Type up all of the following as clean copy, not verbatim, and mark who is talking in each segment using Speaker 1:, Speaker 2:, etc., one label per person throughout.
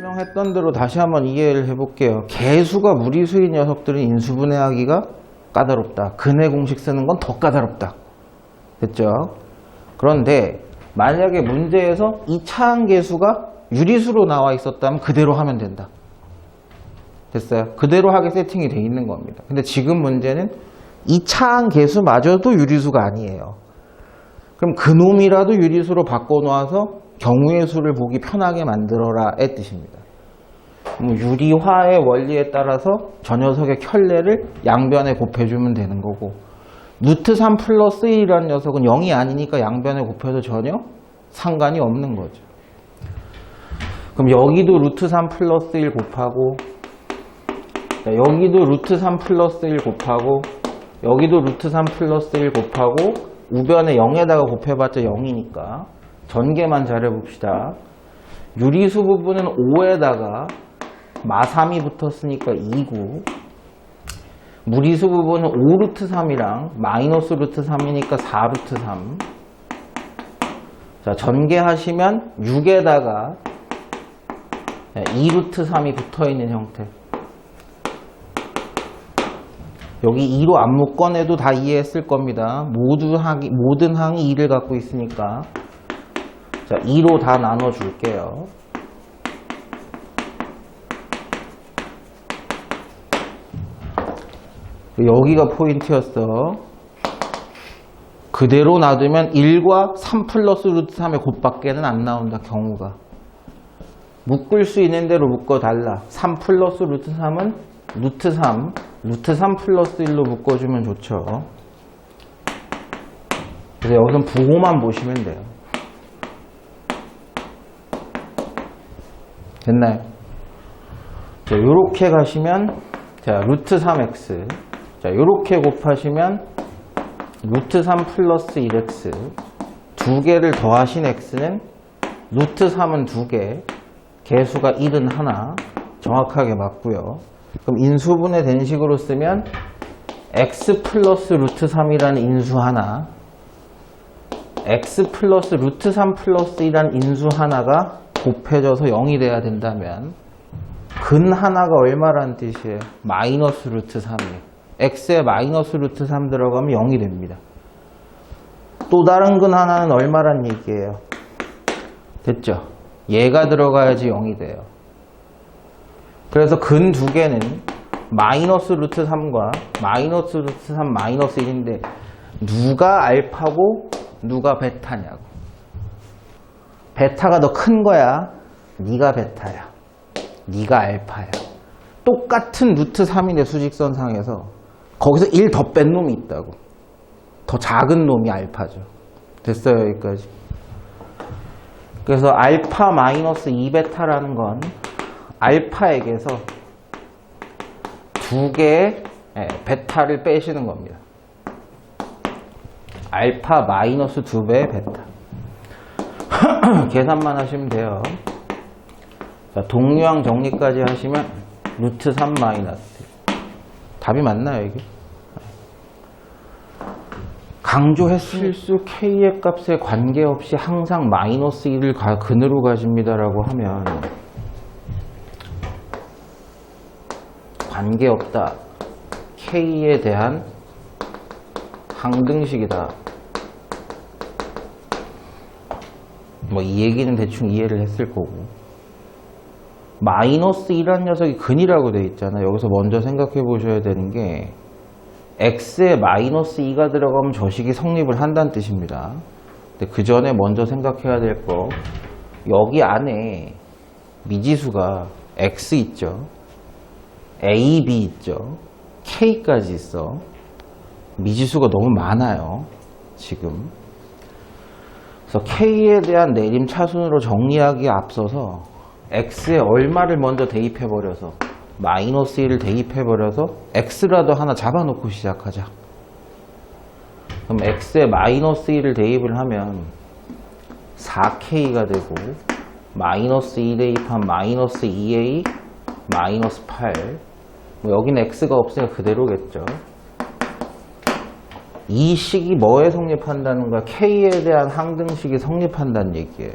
Speaker 1: 설명했던 대로 다시 한번 이해를 해볼게요. 개수가 무리수인 녀석들은 인수분해하기가 까다롭다. 근해 공식 쓰는 건 더 까다롭다. 됐죠? 그런데 만약에 문제에서 이 차항계수가 유리수로 나와 있었다면 그대로 하면 된다. 됐어요? 그대로 하게 세팅이 돼 있는 겁니다. 근데 지금 문제는 이 차항계수마저도 유리수가 아니에요. 그럼 그놈이라도 유리수로 바꿔놓아서 경우의 수를 보기 편하게 만들어라의 뜻입니다. 유리화의 원리에 따라서 저 녀석의 켤레를 양변에 곱해주면 되는 거고, 루트 3 플러스 1이라는 녀석은 0이 아니니까 양변에 곱해도 전혀 상관이 없는 거죠. 그럼 여기도 루트 3 플러스 1 곱하고, 여기도 루트 3 플러스 1 곱하고, 여기도 루트 3 플러스 1 곱하고, 우변에 0에다가 곱해봤자 0이니까 전개만 잘해봅시다. 유리수 부분은 5에다가 마3이 붙었으니까 2고, 무리수 부분은 5루트 3이랑 마이너스 루트 3이니까 4루트 3. 자, 전개하시면 6에다가 2루트 3이 붙어있는 형태. 여기 2로 안 묶어내도 다 이해했을 겁니다. 모든 항이 2를 갖고 있으니까. 자, 2로 다 나눠줄게요. 여기가 포인트였어. 그대로 놔두면 1과 3 플러스 루트 3의 곱밖에는 안 나온다, 경우가. 묶을 수 있는 대로 묶어달라. 3 플러스 루트 3은 루트 3, 루트 3 플러스 1로 묶어주면 좋죠. 그래서 여기선 부호만 보시면 돼요. 됐나요? 자, 요렇게 가시면, 자, 루트 3x. 자, 요렇게 곱하시면, 루트 3 플러스 1x. 두 개를 더하신 x는, 루트 3은 2개, 개수가 1은 하나, 정확하게 맞고요. 그럼 인수분해 된 식으로 쓰면, x 플러스 루트 3이라는 인수 하나, x 플러스 루트 3 플러스 1이라는 인수 하나가 곱해져서 0이 돼야 된다면 근 하나가 얼마라는 뜻이에요? 마이너스 루트 3이에요. x에 마이너스 루트 3 들어가면 0이 됩니다. 또 다른 근 하나는 얼마란 얘기예요? 됐죠? 얘가 들어가야지 0이 돼요. 그래서 근 두 개는 마이너스 루트 3과 마이너스 루트 3 마이너스 1인데 누가 알파고 누가 베타냐고. 베타가 더 큰 거야. 네가 베타야. 네가 알파야. 똑같은 루트 3인데 수직선상에서 거기서 1 더 뺀 놈이 있다고. 더 작은 놈이 알파죠. 됐어요, 여기까지. 그래서 알파 마이너스 2베타라는 건 알파에게서 두 개의 베타를 빼시는 겁니다. 알파 마이너스 2배의 베타. 계산만 하시면 돼요. 자, 동류항 정리까지 하시면 루트 3 마이너스. 답이 맞나요, 이게? 강조했으면 실수 k의 값에 관계없이 항상 마이너스 1을 근으로 가집니다라고 하면 관계없다. k에 대한 항등식이다. 뭐 이 얘기는 대충 이해를 했을 거고, 마이너스 1이라는 녀석이 근이라고 되어 있잖아요. 여기서 먼저 생각해 보셔야 되는 게 x에 마이너스 2가 들어가면 저 식이 성립을 한다는 뜻입니다. 근데 그 전에 먼저 생각해야 될 거, 여기 안에 미지수가 x 있죠, a, b 있죠, k까지 있어. 미지수가 너무 많아요, 지금. 그래서 k에 대한 내림 차순으로 정리하기에 앞서서 x에 얼마를 먼저 대입해버려서 마이너스 1을 대입해버려서 x라도 하나 잡아놓고 시작하자. 그럼 x에 마이너스 1을 대입을 하면 4k가 되고, 마이너스 2 대입한 마이너스 2a 마이너스 8. 뭐 여기는 x가 없으니까 그대로겠죠. 이 식이 뭐에 성립한다는가? k에 대한 항등식이 성립한다는 얘기예요.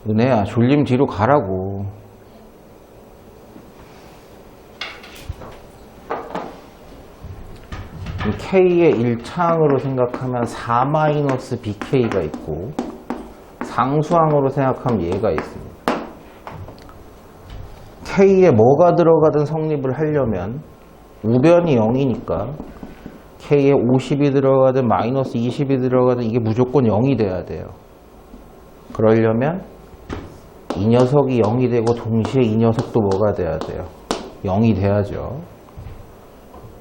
Speaker 1: 은혜야, 졸림 뒤로 가라고. K의 1차항으로 생각하면 4-BK가 있고 상수항으로 생각하면 얘가 있습니다. K에 뭐가 들어가든 성립을 하려면 우변이 0이니까 K에 50이 들어가든 마이너스 20이 들어가든 이게 무조건 0이 돼야 돼요. 그러려면 이 녀석이 0이 되고 동시에 이 녀석도 뭐가 돼야 돼요? 0이 돼야죠.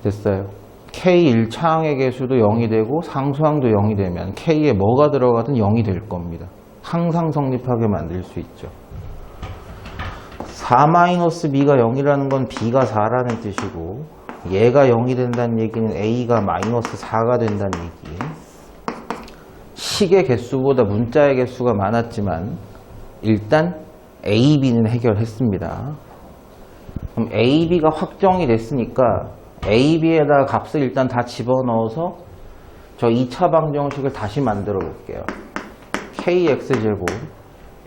Speaker 1: 됐어요. K 1차항의 개수도 0이 되고 상수항도 0이 되면 K에 뭐가 들어가든 0이 될 겁니다. 항상 성립하게 만들 수 있죠. 4-B가 0이라는 건 B가 4라는 뜻이고 얘가 0이 된다는 얘기는 A가 마이너스 4가 된다는 얘기예요. 식의 개수보다 문자의 개수가 많았지만 일단 A, B는 해결했습니다. 그럼 A, B가 확정이 됐으니까 A, B에다가 값을 일단 다 집어넣어서 저 2차 방정식을 다시 만들어 볼게요. KX제곱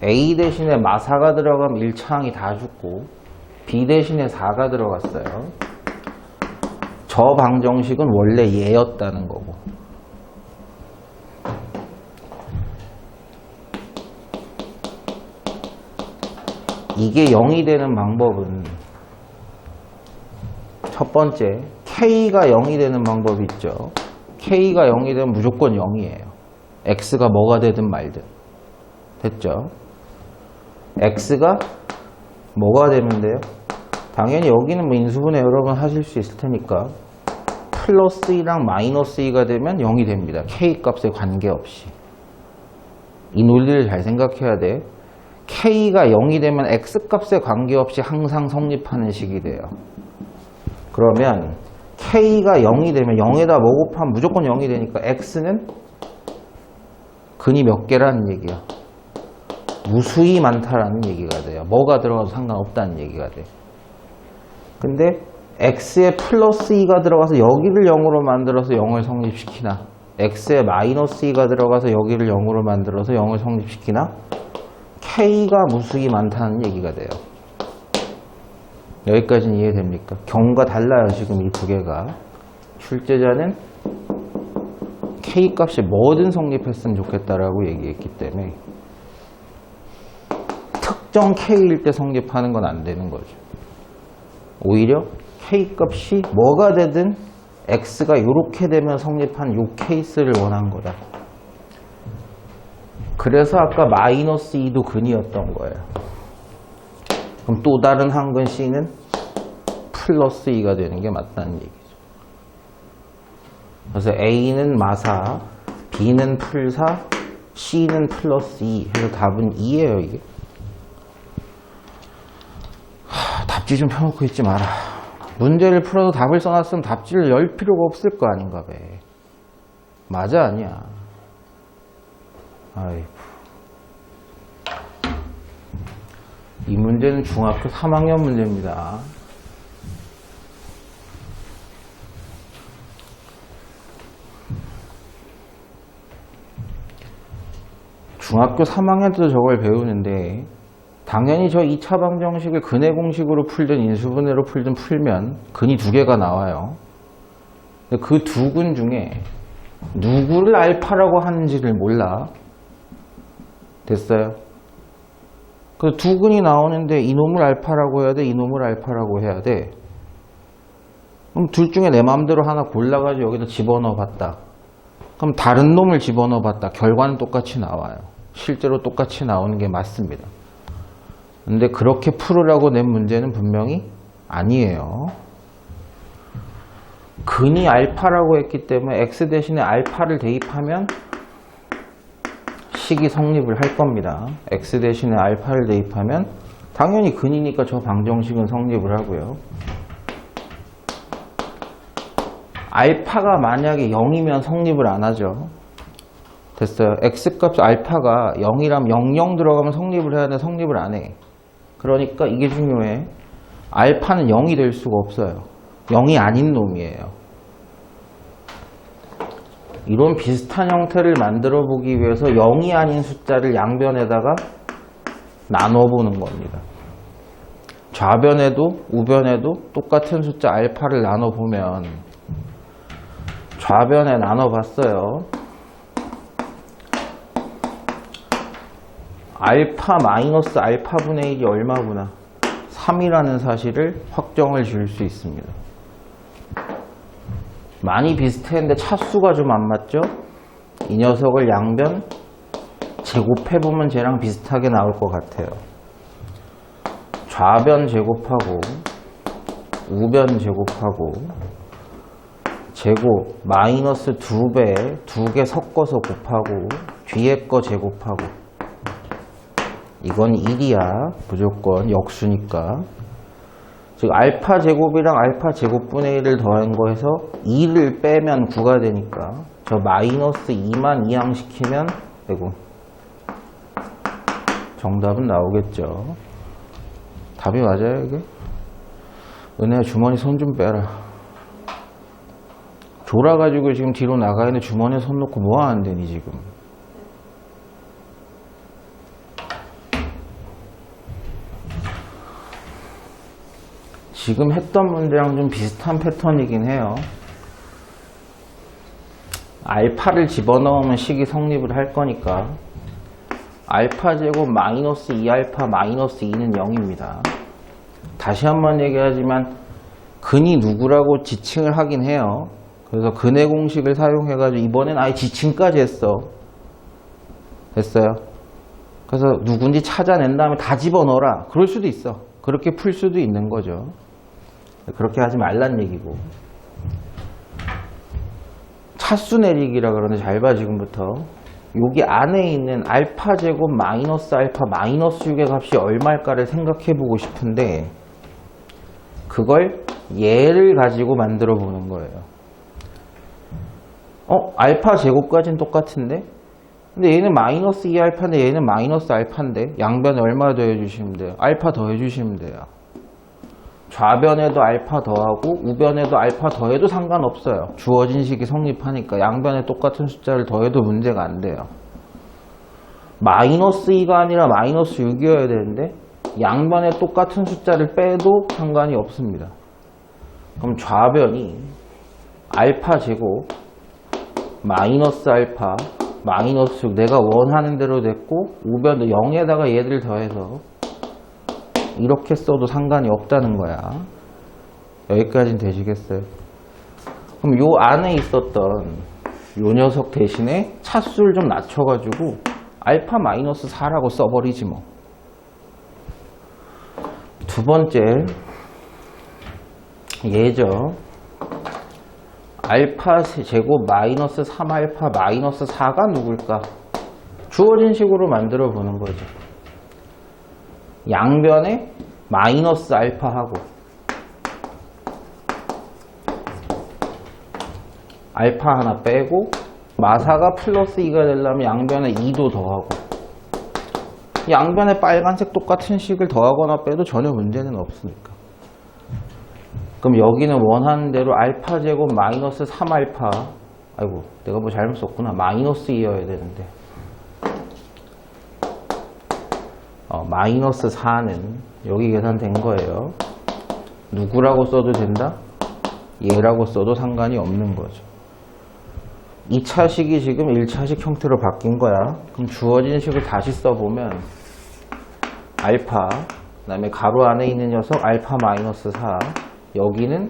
Speaker 1: A 대신에 마사가 들어가면 1차항이 다 죽고 B 대신에 4가 들어갔어요. 저 방정식은 원래 얘였다는 거고 이게 0이 되는 방법은 첫 번째 K가 0이 되는 방법이 있죠. K가 0이 되면 무조건 0이에요. X가 뭐가 되든 말든. 됐죠? X가 뭐가 되면 돼요? 당연히 여기는 뭐 인수분해 여러 번 하실 수 있을 테니까 플러스 2랑 마이너스 2가 되면 0이 됩니다. K 값에 관계없이. 이 논리를 잘 생각해야 돼. K가 0이 되면 X 값에 관계없이 항상 성립하는 식이 돼요. 그러면 K가 0이 되면 0에다 뭐 곱하면 무조건 0이 되니까 X는 근이 몇 개라는 얘기야. 무수히 많다라는 얘기가 돼요. 뭐가 들어가도 상관없다는 얘기가 돼. 근데 X에 플러스 2가 들어가서 여기를 0으로 만들어서 0을 성립시키나 X에 마이너스 2가 들어가서 여기를 0으로 만들어서 0을 성립시키나 K가 무수히 많다는 얘기가 돼요. 여기까지는 이해됩니까? 경우가 달라요. 지금 이 두 개가. 출제자는 K 값이 뭐든 성립했으면 좋겠다라고 얘기했기 때문에 특정 K일 때 성립하는 건 안 되는 거죠. 오히려 K 값이 뭐가 되든 X가 이렇게 되면 성립한 이 케이스를 원한 거다. 그래서 아까 마이너스 2도 근이었던 거예요. 그럼 또 다른 한근 C는 플러스 2가 되는 게 맞다는 얘기죠. 그래서 A는 마사, B는 풀사, C는 플러스 2 해서 답은 2예요, 이게. 답지 좀 펴놓고 있지 마라. 문제를 풀어서 답을 써놨으면 답지를 열 필요가 없을 거 아닌가 봐. 맞아, 아니야. 아이고. 이 문제는 중학교 3학년 문제입니다. 중학교 3학년 때도 저걸 배우는데 당연히 저 2차 방정식을 근의 공식으로 풀든 인수분해로 풀든 풀면 근이 두 개가 나와요. 그 두 근 중에 누구를 알파라고 하는지를 몰라. 됐어요? 그 두 근이 나오는데 이놈을 알파라고 해야 돼? 이놈을 알파라고 해야 돼? 그럼 둘 중에 내 마음대로 하나 골라가지고 여기다 집어넣어 봤다. 그럼 다른 놈을 집어넣어 봤다. 결과는 똑같이 나와요. 실제로 똑같이 나오는 게 맞습니다. 근데 그렇게 풀으라고 낸 문제는 분명히 아니에요. 근이 알파라고 했기 때문에 x 대신에 알파를 대입하면 식이 성립을 할 겁니다. x 대신에 알파를 대입하면 당연히 근이니까 저 방정식은 성립을 하고요. 알파가 만약에 0이면 성립을 안 하죠. 됐어요. x값 알파가 0이라면 00 들어가면 성립을 해야 돼. 성립을 안 해. 그러니까 이게 중요해. 알파는 0이 될 수가 없어요. 0이 아닌 놈이에요. 이런 비슷한 형태를 만들어 보기 위해서 0이 아닌 숫자를 양변에다가 나눠보는 겁니다. 좌변에도 우변에도 똑같은 숫자 알파를 나눠보면 좌변에 나눠봤어요. 알파 마이너스 알파분의 1이 얼마구나? 3이라는 사실을 확정을 지을 수 있습니다. 많이 비슷했는데 차수가 좀 안 맞죠? 이 녀석을 양변 제곱해보면 쟤랑 비슷하게 나올 것 같아요. 좌변 제곱하고 우변 제곱하고 제곱 마이너스 2배 2개 섞어서 곱하고 뒤에 거 제곱하고 이건 1이야. 무조건 역수니까. 즉 알파 제곱이랑 알파 제곱분의 1을 더한 거에서 2를 빼면 9가 되니까 저 마이너스 2만 이항시키면 되고 정답은 나오겠죠. 답이 맞아요 이게? 은혜야 주머니 손 좀 빼라. 졸아가지고 지금 뒤로 나가 있는 주머니에 손 놓고 뭐 하는데니 지금. 지금 했던 문제랑 좀 비슷한 패턴이긴 해요. 알파를 집어넣으면 식이 성립을 할 거니까 알파 제곱 마이너스 2알파 마이너스 2는 0입니다. 다시 한번 얘기하지만 근이 누구라고 지칭을 하긴 해요. 그래서 근의 공식을 사용해가지고 이번엔 아예 지칭까지 했어. 됐어요? 그래서 누군지 찾아낸 다음에 다 집어넣어라. 그럴 수도 있어. 그렇게 풀 수도 있는 거죠. 그렇게 하지 말란 얘기고. 차수 내리기라 그러는데 잘 봐 지금부터. 여기 안에 있는 알파 제곱 마이너스 알파 마이너스 6의 값이 얼마일까를 생각해 보고 싶은데 그걸 얘를 가지고 만들어 보는 거예요. 알파 제곱까지는 똑같은데 근데 얘는 마이너스 2알파인데 얘는 마이너스 알파인데 양변에 얼마 더해주시면 돼요? 알파 더해주시면 돼요. 좌변에도 알파 더하고 우변에도 알파 더해도 상관없어요. 주어진 식이 성립하니까 양변에 똑같은 숫자를 더해도 문제가 안 돼요. 마이너스 2가 아니라 마이너스 6이어야 되는데 양변에 똑같은 숫자를 빼도 상관이 없습니다. 그럼 좌변이 알파 제곱 마이너스 알파 마이너스 6 내가 원하는 대로 됐고 우변도 0에다가 얘들 더해서 이렇게 써도 상관이 없다는 거야. 여기까지는 되시겠어요? 그럼 요 안에 있었던 요 녀석 대신에 차수를 좀 낮춰가지고 알파 마이너스 4라고 써버리지 뭐. 두 번째 얘죠. 알파 제곱 마이너스 3알파 마이너스 4가 누굴까? 주어진 식으로 만들어 보는 거죠. 양변에 마이너스 알파하고 알파 하나 빼고 마사가 플러스 2가 되려면 양변에 2도 더하고 양변에 빨간색 똑같은 식을 더하거나 빼도 전혀 문제는 없으니까. 그럼 여기는 원하는 대로 알파 제곱 마이너스 3알파 아이고 내가 뭐 잘못 썼구나. 마이너스 2여야 되는데 마이너스 4는 여기 계산된 거예요. 누구라고 써도 된다? 얘라고 써도 상관이 없는 거죠. 2차식이 지금 1차식 형태로 바뀐 거야. 그럼 주어진 식을 다시 써보면 알파 그 다음에 가로 안에 있는 녀석 알파 마이너스 4 여기는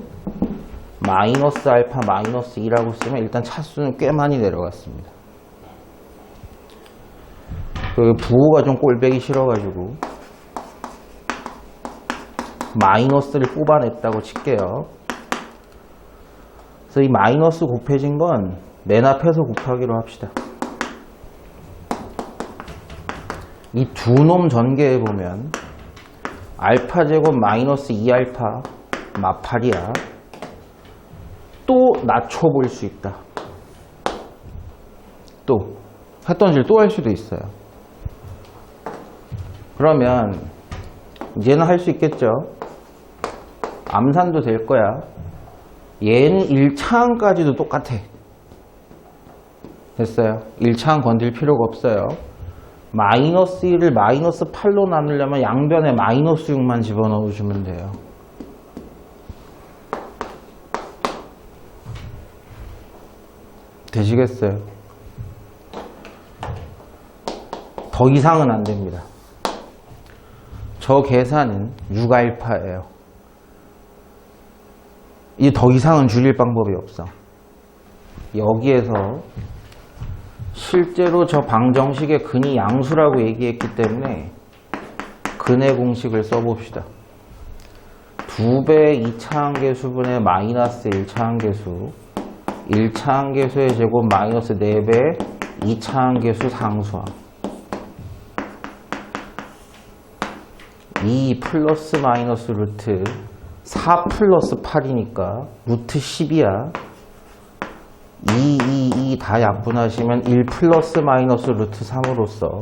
Speaker 1: 마이너스 알파 마이너스 2라고 쓰면 일단 차수는 꽤 많이 내려갔습니다. 그 부호가 좀 꼴배기 싫어가지고 마이너스를 뽑아냈다고 칠게요. 그래서 이 마이너스 곱해진 건 맨 앞에서 곱하기로 합시다. 이 두 놈 전개해 보면 알파 제곱 마이너스 2알파 마팔이야. 또 낮춰볼 수 있다. 또 했던 질 또 할 수도 있어요. 그러면 이제는 할 수 있겠죠. 암산도 될 거야. 얘는 1차항까지도 똑같아. 됐어요. 1차항 건들 필요가 없어요. 마이너스 1을 마이너스 8로 나누려면 양변에 마이너스 6만 집어넣어주면 돼요. 되시겠어요? 더 이상은 안 됩니다. 저 계산은 6알파예요. 이 더 이상은 줄일 방법이 없어. 여기에서 실제로 저 방정식의 근이 양수라고 얘기했기 때문에 근의 공식을 써봅시다. 2배 2차항계수분의 마이너스 1차항계수, 1차항계수의 제곱 마이너스 4배 2차항계수 상수항, 2 플러스 마이너스 루트 4 플러스 8이니까 루트 10이야. 2 다 약분하시면 1 플러스 마이너스 루트 3으로써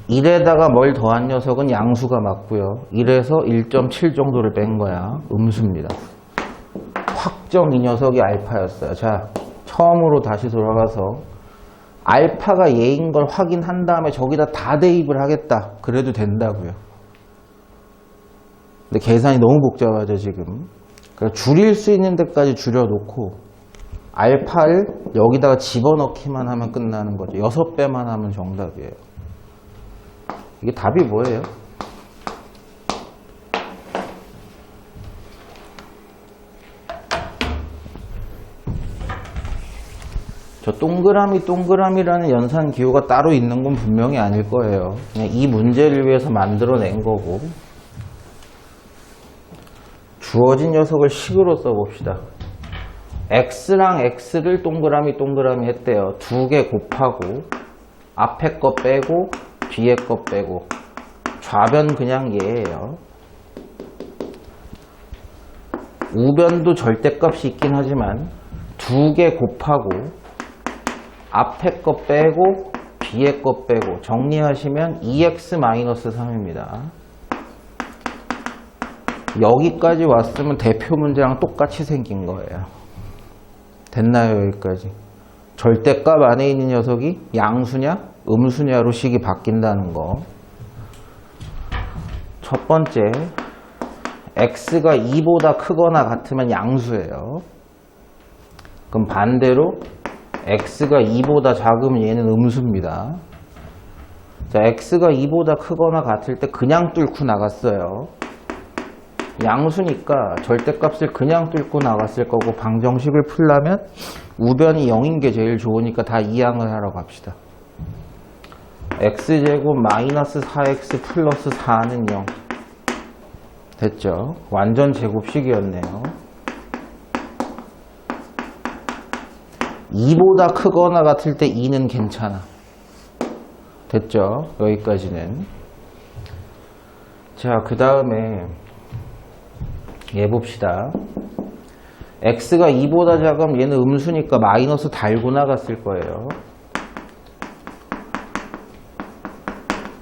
Speaker 1: 1에다가 뭘 더한 녀석은 양수가 맞고요. 1에서 1.7 정도를 뺀 거야. 음수입니다. 확정 이 녀석이 알파였어요. 자, 처음으로 다시 돌아가서 알파가 얘인 걸 확인한 다음에 저기다 다 대입을 하겠다. 그래도 된다고요. 근데 계산이 너무 복잡하죠, 지금. 그러니까 줄일 수 있는 데까지 줄여놓고 알파를 여기다가 집어넣기만 하면 끝나는 거죠. 6배만 하면 정답이에요. 이게 답이 뭐예요? 저 동그라미라는 연산 기호가 따로 있는 건 분명히 아닐 거예요. 그냥 이 문제를 위해서 만들어낸 거고. 주어진 녀석을 식으로 써봅시다. x랑 x를 동그라미 했대요. 2개 곱하고 앞에 거 빼고 뒤에 거 빼고 좌변 그냥 얘예요. 우변도 절대값이 있긴 하지만 2개 곱하고 앞에 거 빼고 뒤에 거 빼고 정리하시면 2x-3입니다. 여기까지 왔으면 대표 문제랑 똑같이 생긴 거예요. 됐나요? 여기까지. 절대값 안에 있는 녀석이 양수냐 음수냐로 식이 바뀐다는 거. 첫 번째, x가 2보다 크거나 같으면 양수예요. 그럼 반대로 x가 2보다 작으면 얘는 음수입니다. 자, x가 2보다 크거나 같을 때 그냥 뚫고 나갔어요. 양수니까 절대값을 그냥 뚫고 나갔을 거고, 방정식을 풀려면 우변이 0인 게 제일 좋으니까 다 이항을 하러 갑시다. x제곱 마이너스 4x 플러스 4는 0. 됐죠? 완전 제곱식이었네요. 2보다 크거나 같을 때 2는 괜찮아. 됐죠? 여기까지는. 자, 그 다음에 얘 봅시다. x가 2보다 작으면 얘는 음수니까 마이너스 달고 나갔을 거예요.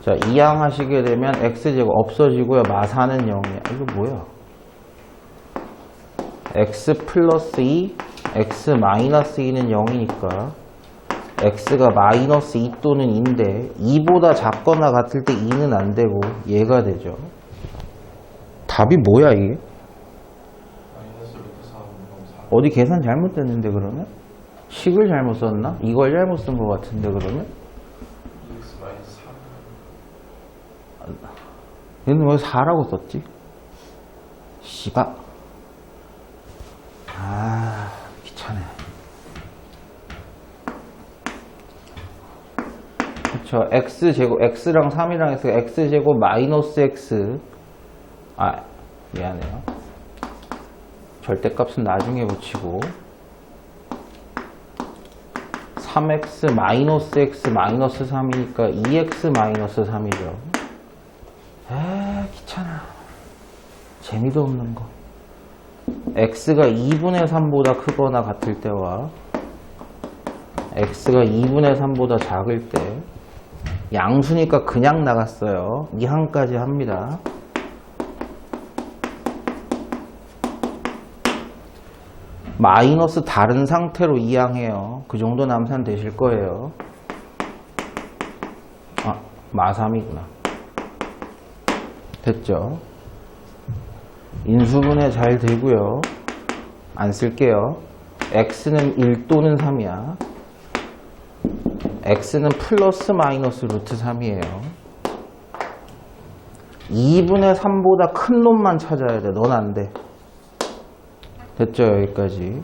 Speaker 1: 자, 이항하시게 되면 x제곱 없어지고요. 마사는 0이야. 이거 뭐야? x 플러스 2, x 마이너스 2는 0이니까 x가 마이너스 2 또는 2인데 2보다 작거나 같을 때 2는 안 되고 얘가 되죠. 답이 뭐야 이게? 어디 계산 잘못됐는데 그러면? 식을 잘못 썼나? 이걸 잘못 쓴 것 같은데 그러면? 얘는 왜 4라고 썼지? 씨발. 아, 귀찮네. 그쵸. x제곱, x랑 3이랑 해서 x제곱 마이너스 x. 아, 미안해요. 절대값은 나중에 붙이고 3x 마이너스 x 마이너스 3이니까 2x 마이너스 3이죠. 아, 귀찮아. 재미도 없는 거. x가 2분의 3보다 크거나 같을 때와 x가 2분의 3보다 작을 때 양수니까 그냥 나갔어요. 이항까지 합니다. 마이너스 다른 상태로 이항해요. 그 정도 남산 되실 거예요. 아, 마3이구나. 됐죠? 인수분해 잘 되고요. 안 쓸게요. x는 1 또는 3이야. x는 플러스 마이너스 루트 3이에요. 2분의 3보다 큰 놈만 찾아야 돼. 넌 안 돼. 됐죠? 여기까지.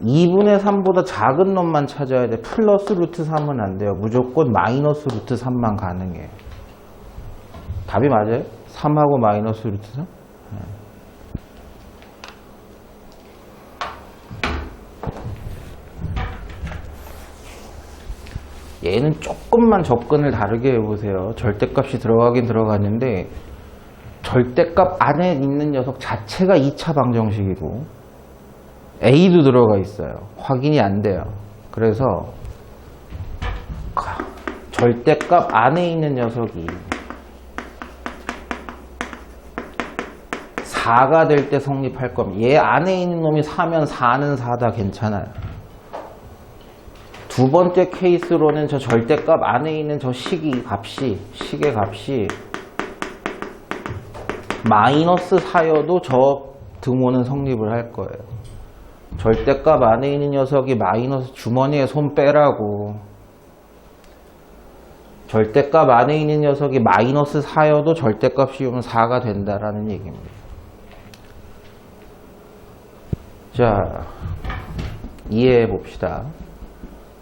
Speaker 1: 2분의 3보다 작은 놈만 찾아야 돼. 플러스 루트 3은 안 돼요. 무조건 마이너스 루트 3만 가능해요. 답이 맞아요? 3하고 마이너스 루트 3? 얘는 조금만 접근을 다르게 해보세요. 절대값이 들어가긴 들어갔는데 절대값 안에 있는 녀석 자체가 2차 방정식이고 A도 들어가 있어요. 확인이 안 돼요. 그래서 절대값 안에 있는 녀석이 4가 될 때 성립할 겁니다. 얘 안에 있는 놈이 4면 4는 4다 괜찮아요. 두 번째 케이스로는 저 절대값 안에 있는 저 식의 값이 마이너스 4여도 저 등호는 성립을 할 거예요. 절대값 안에 있는 녀석이 마이너스 주머니에 손 빼라고. 절대값 안에 있는 녀석이 마이너스 4여도 절대값 씌우면 4가 된다라는 얘기입니다. 자, 이해해 봅시다.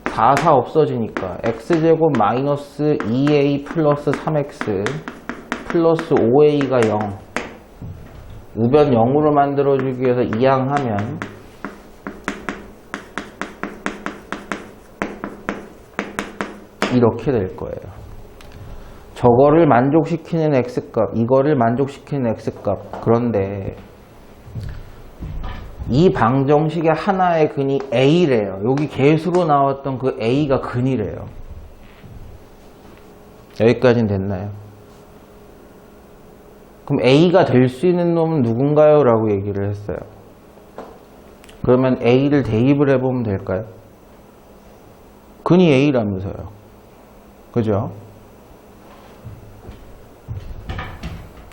Speaker 1: 4, 4 없어지니까 x제곱 마이너스 2a 플러스 3x 플러스 5a가 0 우변 0으로 만들어주기 위해서 이항하면 이렇게 될 거예요. 저거를 만족시키는 x값, 이거를 만족시키는 x값. 그런데 이 방정식의 하나의 근이 a래요. 여기 계수로 나왔던 그 a가 근이래요. 여기까지는 됐나요? 그럼 a가 될 수 있는 놈은 누군가요? 라고 얘기를 했어요. 그러면 a를 대입을 해보면 될까요? 근이 a라면서요. 그죠?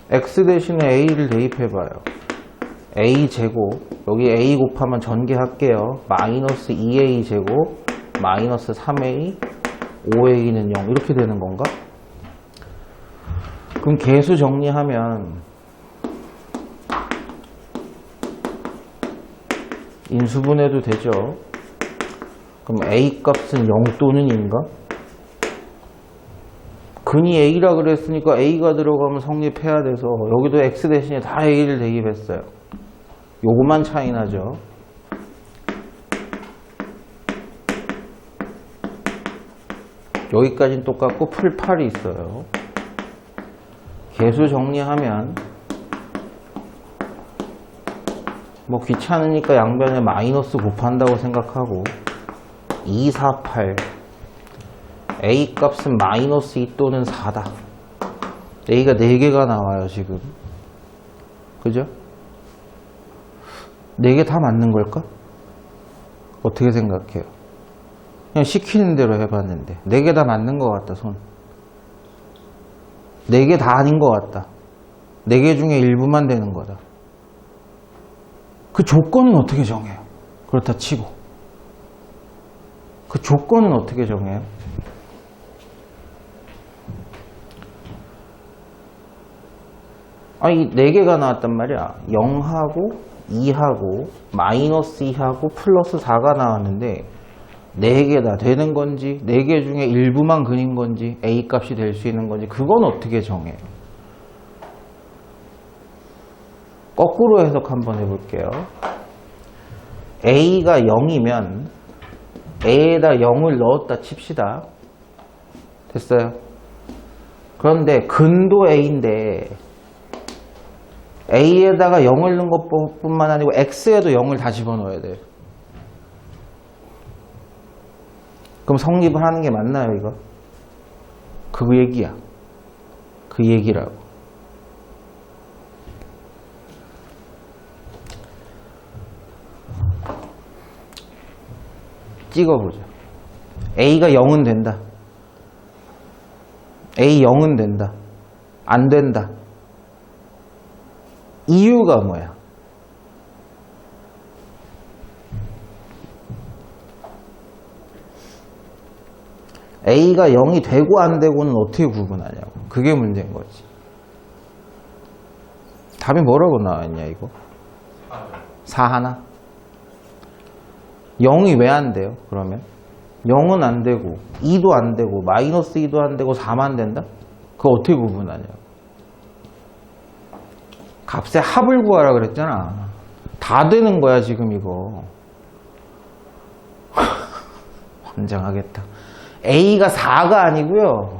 Speaker 1: x 대신에 a를 대입해봐요. a제곱, 여기 a 곱하면 전개할게요. 마이너스 2a 제곱, 마이너스 3a, 5a는 0 이렇게 되는 건가? 그럼 계수 정리하면 인수분해도 되죠. 그럼 a 값은 0 또는 인가? 근이 a라 그랬으니까 a가 들어가면 성립해야 돼서 여기도 x 대신에 다 a를 대입했어요. 요것만 차이 나죠. 여기까지는 똑같고 풀8이 있어요. 계수 정리하면 뭐 귀찮으니까 양변에 마이너스 곱한다고 생각하고 2, 4, 8 a 값은 마이너스 2 또는 4다. a가 4개가 나와요 지금. 그죠? 4개 다 맞는 걸까? 어떻게 생각해요? 그냥 시키는 대로 해봤는데 4개 다 맞는 것 같다. 손 4개 다 아닌 것 같다. 4개 중에 일부만 되는 거다. 그 조건은 어떻게 정해요? 그렇다 치고 그 조건은 어떻게 정해요? 이 4개가 나왔단 말이야. 0하고 2하고 마이너스 2하고 플러스 4가 나왔는데 4개 다 되는 건지 4개 중에 일부만 근인 건지 a 값이 될 수 있는 건지 그건 어떻게 정해요? 거꾸로 해석 한번 해볼게요. a가 0이면 a에다 0을 넣었다 칩시다. 됐어요? 그런데 근도 a인데 a에다가 0을 넣은 것뿐만 아니고 x에도 0을 다 집어넣어야 돼요. 그럼 성립을 하는 게 맞나요, 이거? 그 얘기야. 그 얘기라고. 찍어보자. a가 0은 된다. a 0은 된다. 안 된다. 이유가 뭐야? A가 0이 되고 안 되고는 어떻게 구분하냐고. 그게 문제인 거지. 답이 뭐라고 나왔냐 이거? 4 하나? 0이 왜 안 돼요 그러면? 0은 안 되고 2도 안 되고 마이너스 2도 안 되고 4만 된다? 그거 어떻게 구분하냐고. 값의 합을 구하라 그랬잖아. 다 되는 거야 지금 이거. 환장하겠다. A가 4가 아니고요.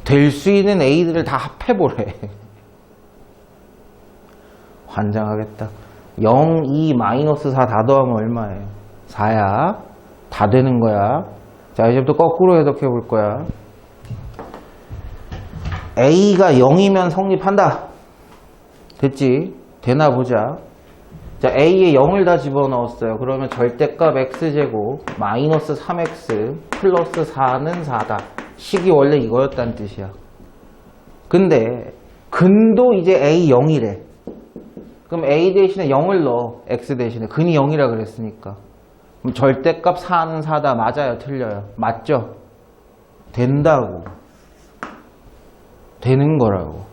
Speaker 1: 될 수 있는 A들을 다 합해보래. 환장하겠다. 0, 2, 마이너스 4 다 더하면 얼마예요? 4야. 다 되는 거야. 자, 이제부터 거꾸로 해석해 볼 거야. A가 0이면 성립한다. 됐지? 되나 보자. 자, A에 0을 다 집어넣었어요. 그러면 절대값 X제곱 마이너스 3X 플러스 4는 4다. 식이 원래 이거였다는 뜻이야. 근데 근도 이제 A 0이래. 그럼 A 대신에 0을 넣어. X 대신에. 근이 0이라 그랬으니까. 그럼 절대값 4는 4다. 맞아요? 틀려요? 맞죠? 된다고. 되는 거라고.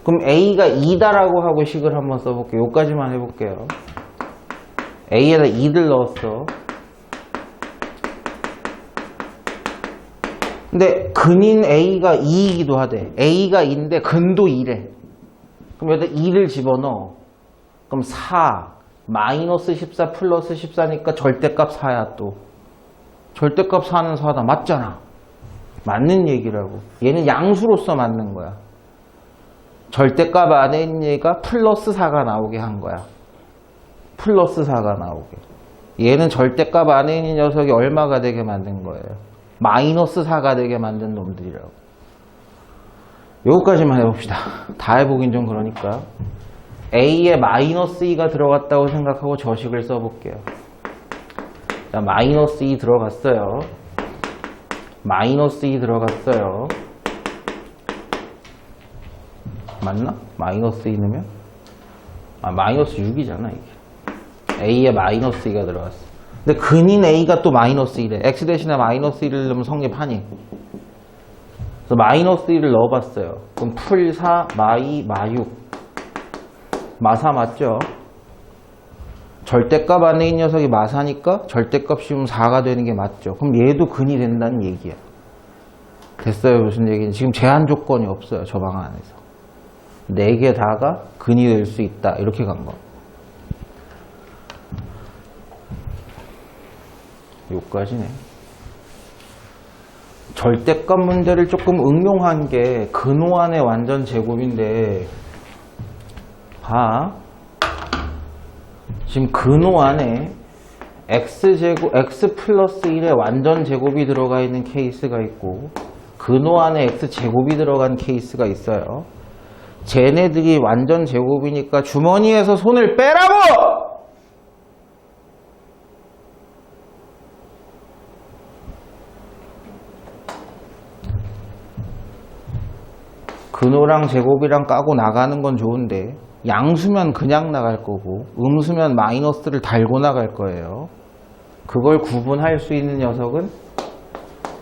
Speaker 1: 그럼 A가 2다라고 하고 식을 한번 써볼게요. 여기까지만 해볼게요. A에다 2를 넣었어. 근데 근인 A가 2이기도 하대. A가 2인데 근도 2래. 그럼 여기다 2를 집어넣어. 그럼 4 마이너스 14 플러스 14니까 절대값 4야 또. 절대값 4는 4다. 맞잖아. 맞는 얘기라고. 얘는 양수로서 맞는 거야. 절대값 안에 있는 얘가 플러스 4가 나오게 한 거야. 플러스 4가 나오게. 얘는 절대값 안에 있는 녀석이 얼마가 되게 만든 거예요? 마이너스 4가 되게 만든 놈들이라고. 요거까지만 해봅시다. 다 해보긴 좀 그러니까. A에 마이너스 2가 들어갔다고 생각하고 저식을 써볼게요. 자, 마이너스 2 들어갔어요. 마이너스 2 들어갔어요. 맞나? 마이너스 2 넣으면? 아, 마이너스 6이잖아, 이게. A에 마이너스 2가 들어갔어. 근데 근인 A가 또 마이너스 1에. X 대신에 마이너스 1을 넣으면 성립하니? 그래서 마이너스 1을 넣어봤어요. 그럼 풀 4, 마2, 마6. 마4 맞죠? 절대값 안에 있는 녀석이 마4니까 절대값 씌우면 4가 되는 게 맞죠? 그럼 얘도 근이 된다는 얘기야. 됐어요? 무슨 얘기는? 지금 제한 조건이 없어요. 저 방 안에서. 4개 다가 근이 될 수 있다. 이렇게 간 거. 요까지네. 절대값 문제를 조금 응용한 게 근호환의 완전 제곱인데 봐. 지금 근호환에 x제곱, x 플러스 1의 완전 제곱이 들어가 있는 케이스가 있고 근호환에 x제곱이 들어간 케이스가 있어요. 쟤네들이 완전 제곱이니까 주머니에서 손을 빼라고! 근호랑 제곱이랑 까고 나가는 건 좋은데 양수면 그냥 나갈 거고 음수면 마이너스를 달고 나갈 거예요. 그걸 구분할 수 있는 녀석은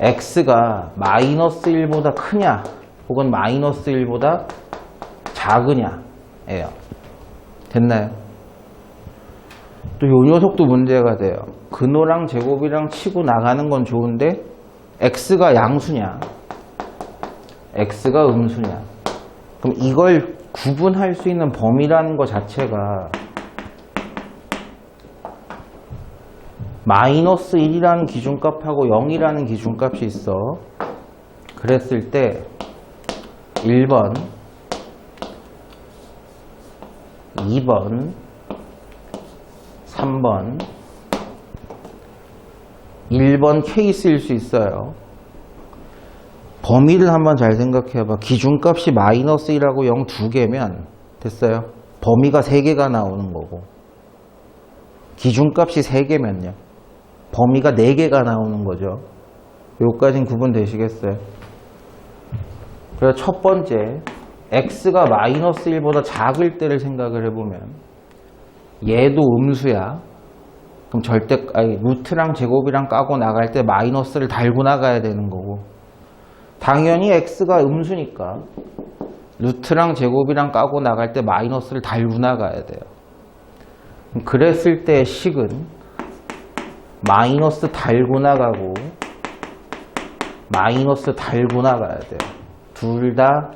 Speaker 1: x가 마이너스 1보다 크냐 혹은 마이너스 1보다 작으냐 예요. 됐나요? 또 요 녀석도 문제가 돼요. 근호랑 제곱이랑 치고 나가는 건 좋은데 x가 양수냐 x가 음수냐. 그럼 이걸 구분할 수 있는 범위라는 것 자체가 마이너스 1이라는 기준값하고 0이라는 기준값이 있어. 그랬을 때 1번, 2번, 3번, 1번 케이스일 수 있어요. 범위를 한번 잘 생각해봐. 기준값이 마이너스 1하고 0 2개면 됐어요. 범위가 3개가 나오는 거고 기준값이 3개면요. 범위가 4개가 나오는 거죠. 요까진 구분되시겠어요? 그래서 첫 번째 x가 마이너스 1보다 작을 때를 생각을 해보면 얘도 음수야. 그럼 루트랑 제곱이랑 까고 나갈 때 마이너스를 달고 나가야 되는 거고, 당연히 x가 음수니까 루트랑 제곱이랑 까고 나갈 때 마이너스를 달고 나가야 돼요. 그랬을 때 식은 마이너스 달고 나가고 마이너스 달고 나가야 돼요. 둘 다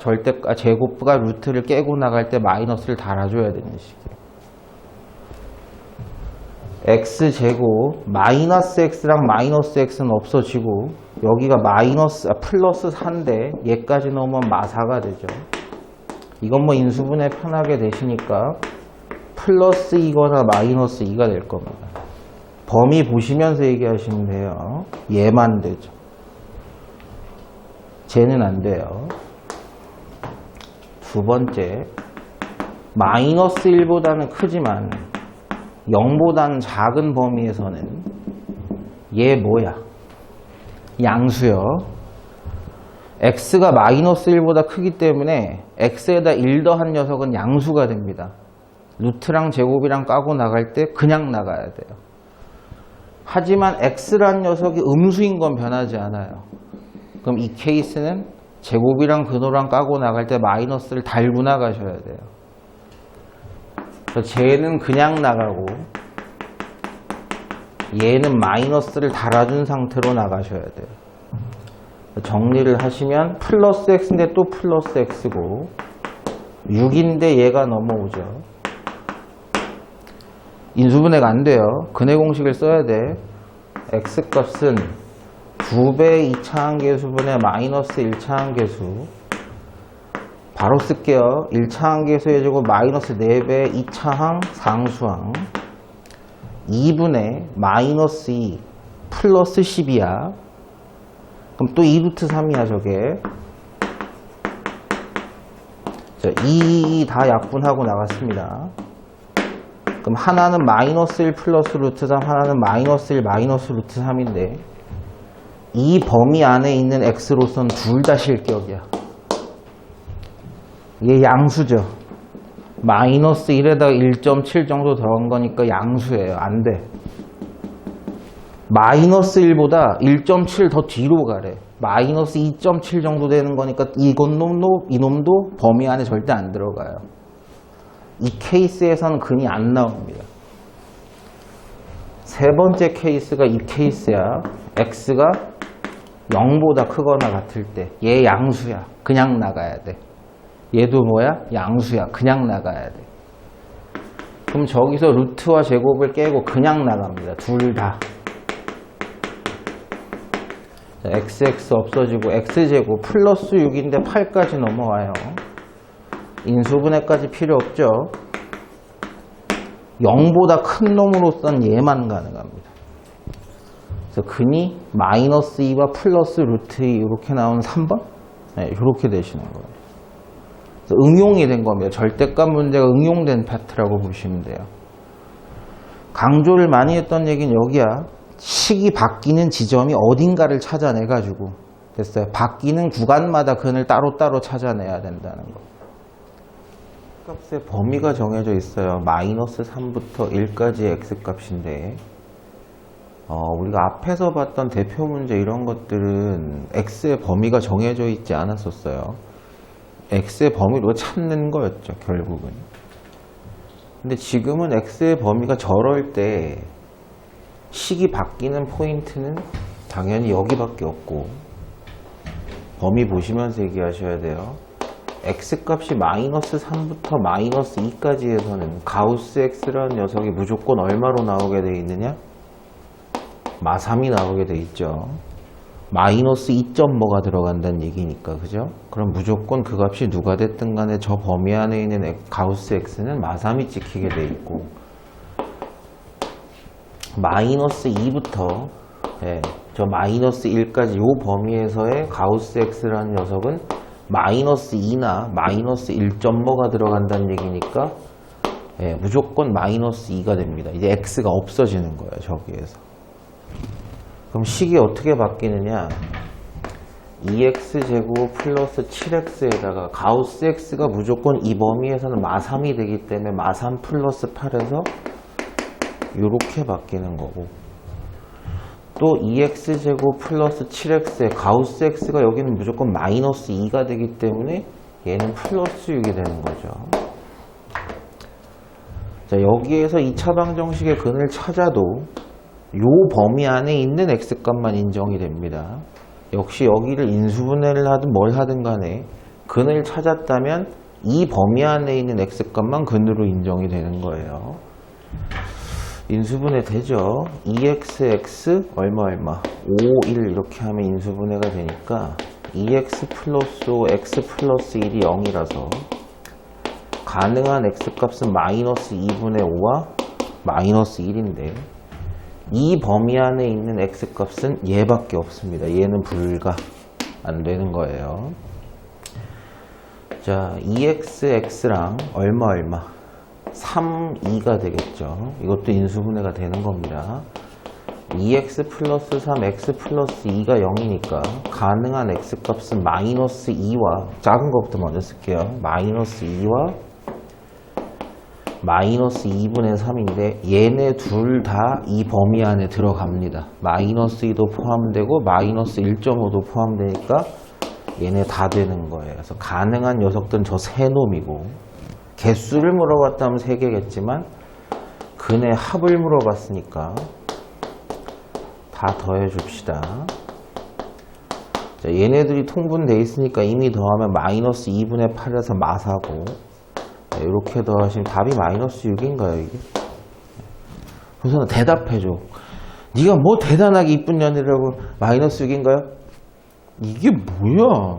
Speaker 1: 제곱과 루트를 깨고 나갈 때 마이너스를 달아줘야 되는 식이에요. x제곱 마이너스 x랑 마이너스 x는 없어지고 여기가 플러스 4인데 얘까지 넣으면 마사가 되죠. 이건 뭐 인수분해 편하게 되시니까 플러스 2거나 마이너스 2가 될 겁니다. 범위 보시면서 얘기하시면 돼요. 얘만 되죠. 쟤는 안 돼요. 두 번째, 마이너스 1보다는 크지만 0보다는 작은 범위에서는 얘 뭐야? 양수요. x가 마이너스 1보다 크기 때문에 x에다 1 더한 녀석은 양수가 됩니다. 루트랑 제곱이랑 까고 나갈 때 그냥 나가야 돼요. 하지만 x란 녀석이 음수인 건 변하지 않아요. 그럼 이 케이스는 제곱이랑 근호랑 까고 나갈 때 마이너스를 달고 나가셔야 돼요. 그래서 쟤는 그냥 나가고 얘는 마이너스를 달아준 상태로 나가셔야 돼요. 정리를 하시면 플러스 x인데 또 플러스 x고 6인데 얘가 넘어오죠. 인수분해가 안 돼요. 근해 공식을 써야 돼. x값은 2배 2차항계수분의 마이너스 1차항계수. 바로 쓸게요. 1차항계수의 제곱 마이너스 4배 2차항 상수항 2분의 마이너스 2 플러스 10이야. 그럼 또 2루트 3이야 저게. 자, 2 다 약분하고 나갔습니다. 그럼 하나는 마이너스 1 플러스 루트 3, 하나는 마이너스 1 마이너스 루트 3인데 이 범위 안에 있는 x로서는 둘 다 실격이야. 얘 양수죠. 마이너스 1에다가 1.7 정도 더한 거니까 양수예요. 안 돼. 마이너스 1보다 1.7 더 뒤로 가래. 마이너스 2.7 정도 되는 거니까 이놈도 범위 안에 절대 안 들어가요. 이 케이스에서는 근이 안 나옵니다. 세 번째 케이스가 이 케이스야. x가 0보다 크거나 같을 때 얘 양수야. 그냥 나가야 돼. 얘도 뭐야? 양수야. 그냥 나가야 돼. 그럼 저기서 루트와 제곱을 깨고 그냥 나갑니다. 둘 다. 자, xx 없어지고 x제곱 플러스 6인데 8까지 넘어와요. 인수분해까지 필요 없죠. 0보다 큰 놈으로선 얘만 가능합니다. 그래서 근이 마이너스 2와 플러스 루트 2 이렇게 나오는 3번? 네, 이렇게 되시는 거예요. 그래서 응용이 된 겁니다. 절대값 문제가 응용된 파트라고 보시면 돼요. 강조를 많이 했던 얘기는 여기야. 식이 바뀌는 지점이 어딘가를 찾아내가지고 됐어요. 바뀌는 구간마다 근을 따로따로 찾아내야 된다는 거. 값의 범위가 정해져 있어요. 마이너스 3부터 1까지의 x값인데 우리가 앞에서 봤던 대표 문제 이런 것들은 x의 범위가 정해져 있지 않았었어요. x의 범위로 찾는 거였죠, 결국은. 근데 지금은 x의 범위가 저럴 때 식이 바뀌는 포인트는 당연히 여기밖에 없고 범위 보시면서 얘기하셔야 돼요. x값이 마이너스 3부터 마이너스 2까지에서는 가우스 x라는 녀석이 무조건 얼마로 나오게 돼 있느냐? 마3이 나오게 돼 있죠. 마이너스 2.뭐가 들어간다는 얘기니까, 그죠? 그럼 무조건 그 값이 누가 됐든 간에 저 범위 안에 있는 가우스 x는 마3이 찍히게 돼 있고 마이너스 2부터 저 마이너스 1까지 요 범위에서의 가우스 x라는 녀석은 마이너스 2나 마이너스 1.뭐가 들어간다는 얘기니까 무조건 마이너스 2가 됩니다. 이제 x가 없어지는 거예요, 저기에서. 그럼 식이 어떻게 바뀌느냐? 2x제곱 플러스 7x에다가 가우스 x가 무조건 이 범위에서는 마3이 되기 때문에 마3 플러스 8에서 요렇게 바뀌는 거고, 또 2x제곱 플러스 7x의 가우스 x가 여기는 무조건 마이너스 2가 되기 때문에 얘는 플러스 6이 되는 거죠. 자, 여기에서 2차 방정식의 근을 찾아도 요 범위 안에 있는 x값만 인정이 됩니다. 역시 여기를 인수분해를 하든 뭘 하든 간에 근을 찾았다면 이 범위 안에 있는 x값만 근으로 인정이 되는 거예요. 인수분해 되죠. 2xx 얼마 5, 1 이렇게 하면 인수분해가 되니까 2x 플러스 5, x 플러스 1이 0이라서 가능한 x값은 마이너스 2분의 5와 마이너스 1인데 이 범위 안에 있는 x값은 얘밖에 없습니다. 얘는 불가 안 되는 거예요. 자, 2xx랑 얼마 3, 2가 되겠죠. 이것도 인수분해가 되는 겁니다. 2x 플러스 3, x 플러스 2가 0이니까 가능한 x값은 마이너스 2와 작은 것부터 먼저 쓸게요. 마이너스 2와 마이너스 2분의 3인데 얘네 둘 다 이 범위 안에 들어갑니다. 마이너스 2도 포함되고 마이너스 1.5도 포함되니까 얘네 다 되는 거예요. 그래서 가능한 녀석들은 저 세 놈이고, 개수를 물어봤다면 3개겠지만 근의 합을 물어봤으니까 다 더해 줍시다. 자, 얘네들이 통분돼 있으니까 이미 더하면 마이너스 2분의 8에서 마사고, 이렇게 더하시면 답이 마이너스 6인가요 이게? 우선 대답해줘. 네가 뭐 대단하게 이쁜 년이라고 마이너스 6인가요? 이게 뭐야?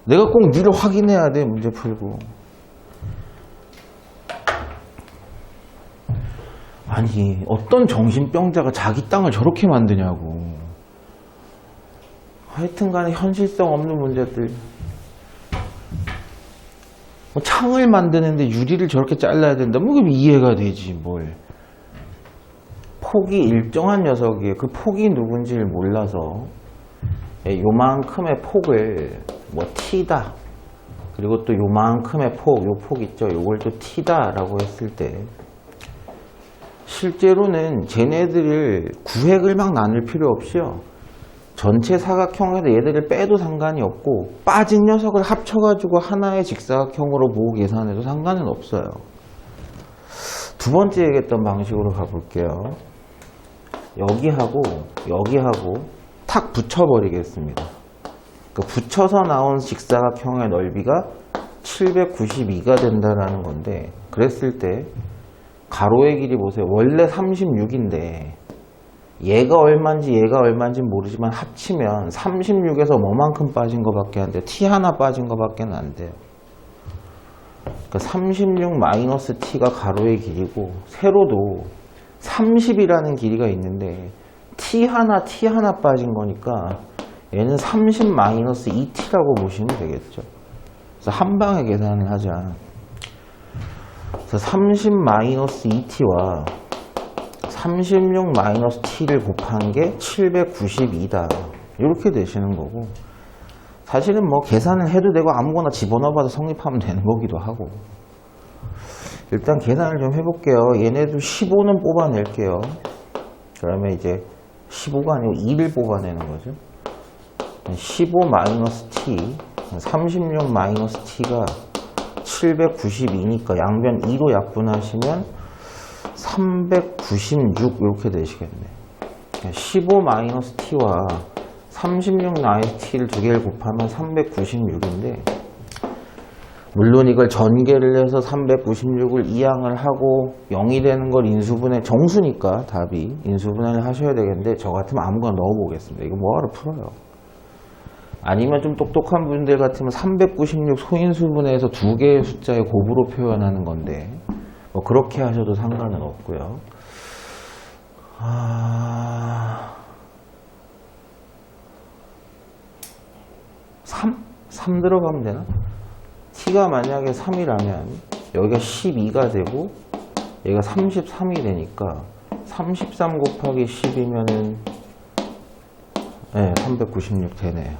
Speaker 1: 내가 꼭 니를 확인해야 돼, 문제 풀고. 아니, 어떤 정신병자가 자기 땅을 저렇게 만드냐고. 하여튼 간에 현실성 없는 문제들. 뭐 창을 만드는데 유리를 저렇게 잘라야 된다? 뭐 그럼 이해가 되지, 뭘. 폭이 일정한 녀석이에요. 그 폭이 누군지를 몰라서 요만큼의 폭을 뭐 t다, 그리고 또 요만큼의 폭, 요 폭 있죠, 요걸 또 t다 라고 했을 때 실제로는 쟤네들을 구획을 막 나눌 필요 없이요, 전체 사각형에서 얘들을 빼도 상관이 없고 빠진 녀석을 합쳐가지고 하나의 직사각형으로 보고 계산해도 상관은 없어요. 두 번째 얘기했던 방식으로 가볼게요. 여기하고 탁 붙여버리겠습니다. 그 붙여서 나온 직사각형의 넓이가 792가 된다라는 건데, 그랬을 때 가로의 길이 보세요. 원래 36인데 얘가 얼마인지 모르지만 합치면 36에서 뭐만큼 빠진 거밖에 안 돼요. t 하나 빠진 거밖에 안 돼요. 그러니까 36 마이너스 t가 가로의 길이고, 세로도 30이라는 길이가 있는데 t 하나 빠진 거니까 얘는 30 마이너스 2t라고 보시면 되겠죠. 그래서 한 방에 계산을 하자. 그래서 30 마이너스 2t와 36 마이너스 t를 곱한 게 792다. 이렇게 되시는 거고, 사실은 뭐 계산을 해도 되고 아무거나 집어넣어봐도 성립하면 되는 거기도 하고. 일단 계산을 좀 해볼게요. 얘네들 15는 뽑아낼게요. 그러면 이제 15가 아니고 2를 뽑아내는 거죠. 15 마이너스 t, 36 마이너스 t가 792니까 양변 2로 약분하시면 396 이렇게 되시겠네. 15 마이너스 t와 36 마이너스 t를 두 개를 곱하면 396인데, 물론 이걸 전개를 해서 396을 이항을 하고 0이 되는 걸 인수분해, 정수니까 답이 인수분해를 하셔야 되겠는데, 저 같으면 아무거나 넣어보겠습니다. 이거 뭐하러 풀어요. 아니면 좀 똑똑한 분들 같으면 396 소인수분해에서 두 개의 숫자의 곱으로 표현하는 건데, 뭐 그렇게 하셔도 상관은 없고요. 3 들어가면 되나? t가 만약에 3이라면 여기가 12가 되고 얘가 33이 되니까 33 곱하기 10이면은 396 되네요.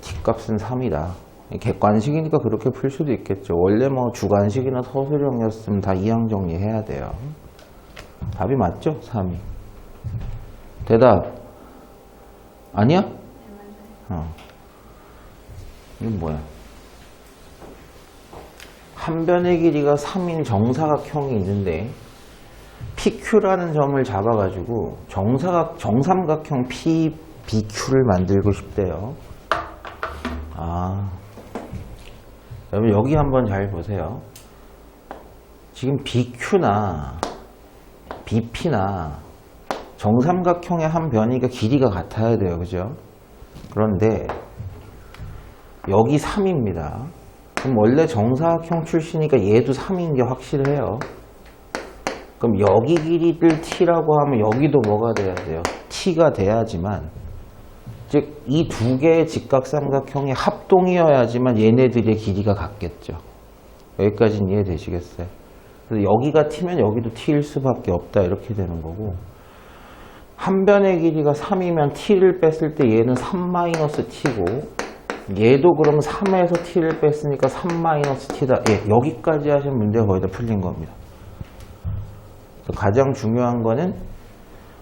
Speaker 1: t값은 3이다. 객관식이니까 그렇게 풀 수도 있겠죠. 원래 뭐 주관식이나 서술형이었으면 다 이항 정리해야 돼요. 답이 맞죠? 3이. 대답. 아니야? 이건 뭐야? 한 변의 길이가 3인 정사각형이 있는데 PQ라는 점을 잡아가지고 정삼각형 PBQ를 만들고 싶대요. 여러분 여기 한번 잘 보세요. 지금 BQ나 BP나 정삼각형의 한 변이가 길이가 같아야 돼요. 그죠? 그런데 여기 3입니다. 그럼 원래 정사각형 출시니까 얘도 3인 게 확실해요. 그럼 여기 길이를 t라고 하면 여기도 뭐가 돼야 돼요? t가 돼야지만, 즉 이 두 개의 직각삼각형이 합동이어야지만 얘네들의 길이가 같겠죠. 여기까지는 이해되시겠어요? 그래서 여기가 t면 여기도 t일 수밖에 없다 이렇게 되는 거고, 한 변의 길이가 3이면 t를 뺐을 때 얘는 3-t고 얘도 그럼 3에서 t를 뺐으니까 3-t다. 예, 여기까지 하시면 문제가 거의 다 풀린 겁니다. 가장 중요한 거는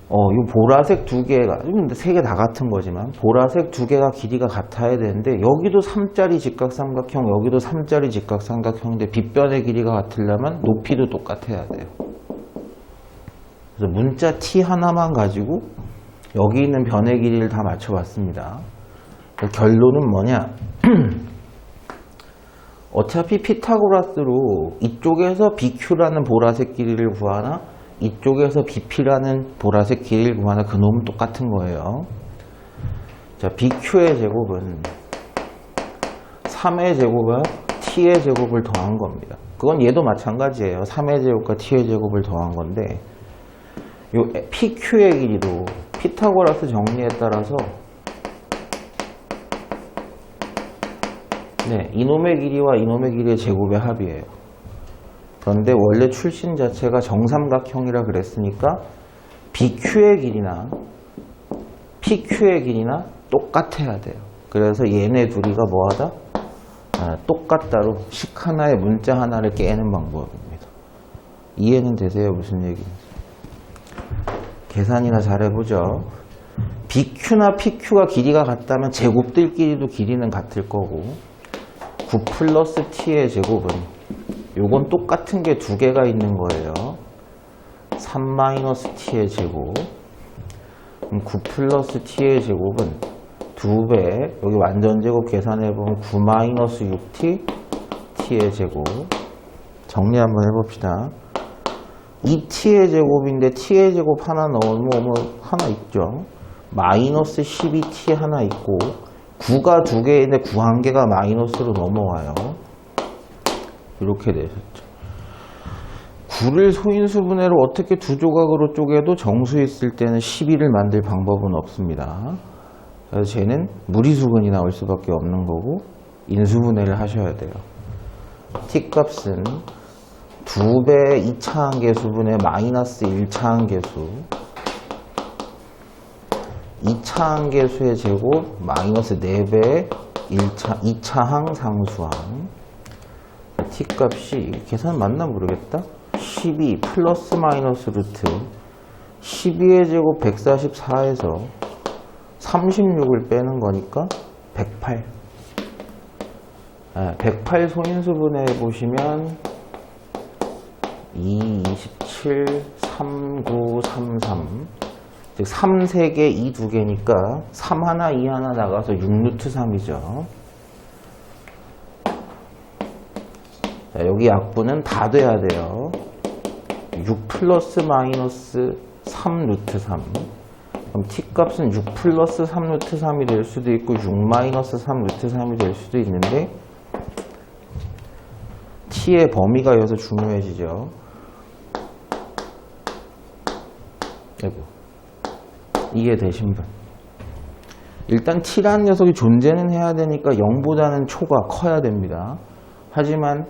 Speaker 1: 이 보라색 두 개가, 근데 세 개 다 같은 거지만 보라색 두 개가 길이가 같아야 되는데 여기도 3짜리 직각삼각형, 여기도 3짜리 직각삼각형인데 빗변의 길이가 같으려면 높이도 똑같아야 돼요. 그래서 문자 t 하나만 가지고 여기 있는 변의 길이를 다 맞춰봤습니다. 결론은 뭐냐? 어차피 피타고라스로 이쪽에서 BQ라는 보라색 길이를 구하나 이쪽에서 BP라는 보라색 길이를 구하나 그놈은 똑같은 거예요. 자, BQ의 제곱은 3의 제곱과 T의 제곱을 더한 겁니다. 그건 얘도 마찬가지예요. 3의 제곱과 T의 제곱을 더한 건데, 요 PQ의 길이도 피타고라스 정리에 따라서 이놈의 길이와 이놈의 길이의 제곱의 합이에요. 그런데 원래 출신 자체가 정삼각형이라 그랬으니까 BQ의 길이나 PQ의 길이나 똑같아야 돼요. 그래서 얘네 둘이가 뭐하다? 똑같다로 식 하나에 문자 하나를 깨는 방법입니다. 이해는 되세요? 무슨 얘기인지. 계산이나 잘해보죠. BQ나 PQ가 길이가 같다면 제곱들끼리도 길이는 같을 거고, 9 플러스 t의 제곱은 요건 똑같은 게 두 개가 있는 거예요. 3-t의 제곱. 그럼 9 플러스 t의 제곱은 2배, 여기 완전제곱 계산해보면 9-6t t의 제곱. 정리 한번 해봅시다. 2t의 제곱인데 t의 제곱 하나 넣으면 하나 있죠. 마이너스 12t 하나 있고, 9가 두 개인데 9 한 개가 마이너스로 넘어와요. 이렇게 되셨죠. 9를 소인수분해로 어떻게 두 조각으로 쪼개도 정수 있을 때는 12를 만들 방법은 없습니다. 그래서 쟤는 무리수근이 나올 수밖에 없는 거고 인수분해를 하셔야 돼요. t값은 2배 2차항계수분의 마이너스 1차항계수, 2차항계수의 제곱 마이너스 4배 2차항 상수항. t값이 계산 맞나 모르겠다. 12 플러스 마이너스 루트 12의 제곱 144에서 36을 빼는 거니까 108. 108 소인수분해 보시면 2, 27, 3, 9, 3, 3. 즉 3 3개, 2 2개니까 3 하나, 2 하나 나가서 6루트 3이죠. 자, 여기 약분은 다 돼야 돼요. 6 플러스 마이너스 3 루트 3. 그럼 t값은 6 플러스 3 루트 3이 될 수도 있고 6 마이너스 3 루트 3이 될 수도 있는데 t의 범위가 여기서 중요해지죠. 이해되신 분? 일단 t라는 녀석이 존재는 해야 되니까 0보다는 초가 커야 됩니다. 하지만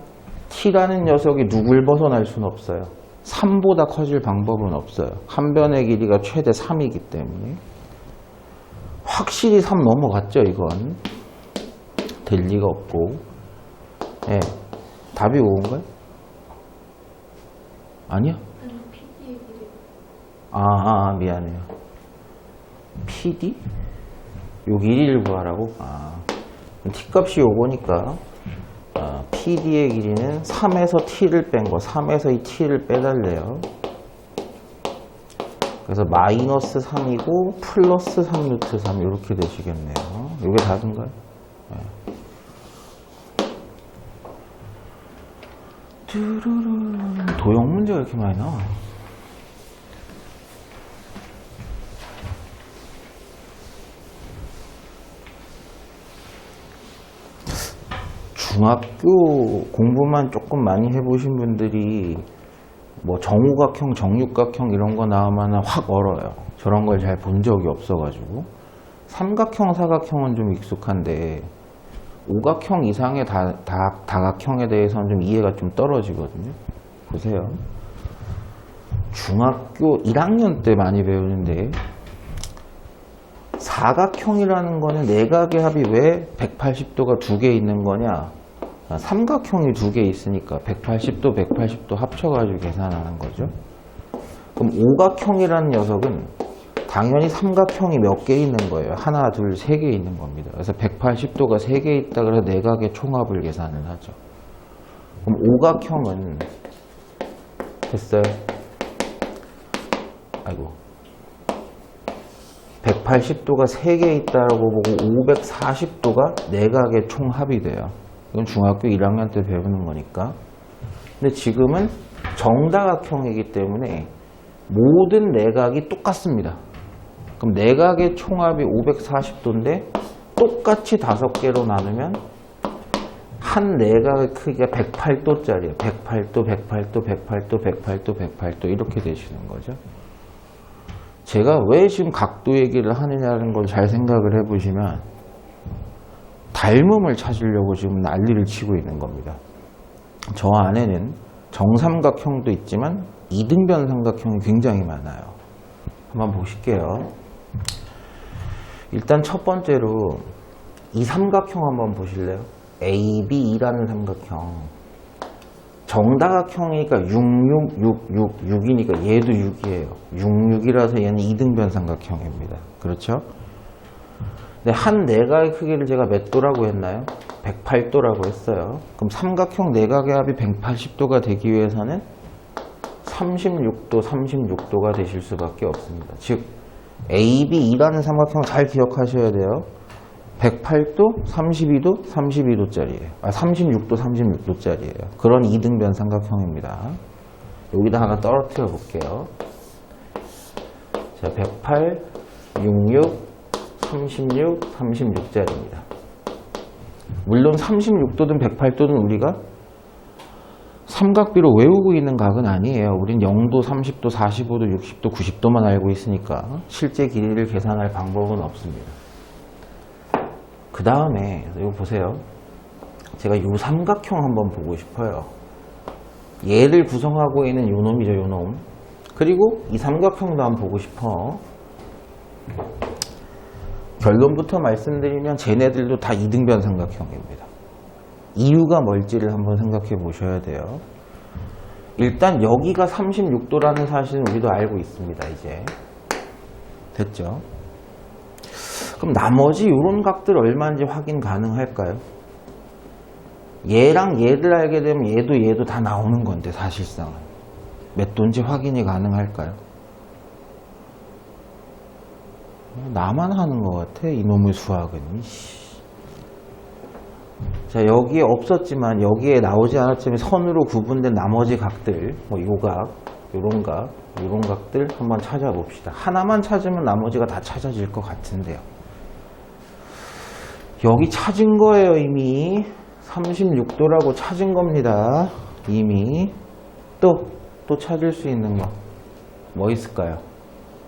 Speaker 1: t라는 녀석이 누굴 벗어날 수는 없어요. 3보다 커질 방법은 없어요. 한 변의 길이가 최대 3이기 때문에. 확실히 3 넘어갔죠, 이건. 될 리가 없고. 예. 답이 5인가요? 아니야? 미안해요. PD? 요 길이를 구하라고? t값이 요거니까 PD의 길이는 3에서 t를 뺀 거, 3에서 이 t를 빼달래요. 그래서 마이너스 3이고 플러스 3 루트 3 이렇게 되시겠네요. 이게 답인가요? 네. 도형 문제가 이렇게 많이 나와. 중학교 공부만 조금 많이 해보신 분들이 뭐 정오각형, 정육각형 이런 거 나오면 확 얼어요. 저런 걸 잘 본 적이 없어가지고. 삼각형, 사각형은 좀 익숙한데 오각형 이상의 다각형에 대해서는 좀 이해가 좀 떨어지거든요. 보세요. 중학교 1학년 때 많이 배우는데 사각형이라는 거는 내각의 합이 왜 180도가 두 개 있는 거냐? 삼각형이 두 개 있으니까 180도, 180도 합쳐가지고 계산하는 거죠. 그럼 오각형이라는 녀석은 당연히 삼각형이 몇 개 있는 거예요. 하나, 둘, 세 개 있는 겁니다. 그래서 180도가 세 개 있다 그래서 내각의 총합을 계산을 하죠. 그럼 오각형은 됐어요? 아이고. 180도가 3개 있다고 보고 540도가 내각의 총합이 돼요. 이건 중학교 1학년 때 배우는 거니까. 근데 지금은 정다각형이기 때문에 모든 내각이 똑같습니다. 그럼 내각의 총합이 540도인데 똑같이 5개로 나누면 한 내각의 크기가 108도짜리예요. 108도, 108도, 108도, 108도, 108도 이렇게 되시는 거죠. 제가 왜 지금 각도 얘기를 하느냐는 걸 잘 생각을 해보시면 닮음을 찾으려고 지금 난리를 치고 있는 겁니다. 저 안에는 정삼각형도 있지만 이등변 삼각형이 굉장히 많아요. 한번 보실게요. 일단 첫 번째로 이 삼각형 한번 보실래요? ABE라는 삼각형. 정다각형이니까 6, 6, 6, 6, 6이니까 얘도 6이에요. 6, 6이라서 얘는 이등변 삼각형입니다. 그렇죠? 근데 한 내각의 크기를 제가 몇 도라고 했나요? 108도라고 했어요. 그럼 삼각형 내각의 합이 180도가 되기 위해서는 36도, 36도가 되실 수밖에 없습니다. 즉 ABE라는 삼각형 잘 기억하셔야 돼요. 108도, 32도, 32도짜리예요. 36도, 36도짜리예요. 그런 이등변 삼각형입니다. 여기다 하나 떨어뜨려 볼게요. 자, 108, 66, 36, 36짜리입니다. 물론 36도든 108도든 우리가 삼각비로 외우고 있는 각은 아니에요. 우린 0도, 30도, 45도, 60도, 90도만 알고 있으니까 실제 길이를 계산할 방법은 없습니다. 그 다음에 이거 보세요. 제가 이 삼각형 한번 보고 싶어요. 얘를 구성하고 있는 요 놈이죠, 요 놈. 그리고 이 삼각형도 한번 보고 싶어. 결론부터 말씀드리면 쟤네들도 다 이등변 삼각형입니다. 이유가 뭘지를 한번 생각해 보셔야 돼요. 일단 여기가 36도라는 사실은 우리도 알고 있습니다. 이제 됐죠? 그럼 나머지 이런 각들 얼마인지 확인 가능할까요? 얘랑 얘를 알게 되면 얘도 다 나오는 건데 사실상은 몇 도인지 확인이 가능할까요? 나만 하는 것 같아 이놈의 수학은. 자, 여기에 없었지만 여기에 나오지 않았지만 선으로 구분된 나머지 각들, 뭐 요각, 요런 각, 요런 각들 한번 찾아봅시다. 하나만 찾으면 나머지가 다 찾아질 것 같은데요. 여기 찾은 거예요. 이미 36도라고 찾은 겁니다. 이미 또 찾을 수 있는 거 뭐 있을까요?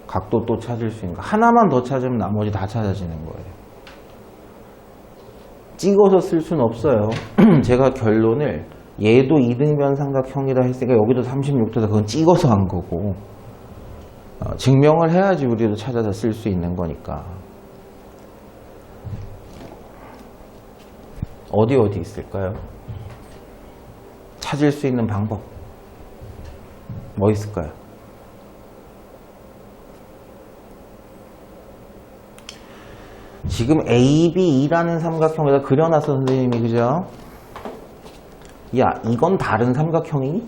Speaker 1: 각도 또 찾을 수 있는 거 하나만 더 찾으면 나머지 다 찾아지는 거예요. 찍어서 쓸 수는 없어요. 제가 결론을 얘도 이등변 삼각형이라 했으니까 여기도 36도다 그건 찍어서 한 거고 증명을 해야지 우리도 찾아서 쓸 수 있는 거니까. 어디 있을까요? 찾을 수 있는 방법 뭐 있을까요? 지금 ABE라는 삼각형에다 그려놨어 선생님이. 그죠? 야, 이건 다른 삼각형이니?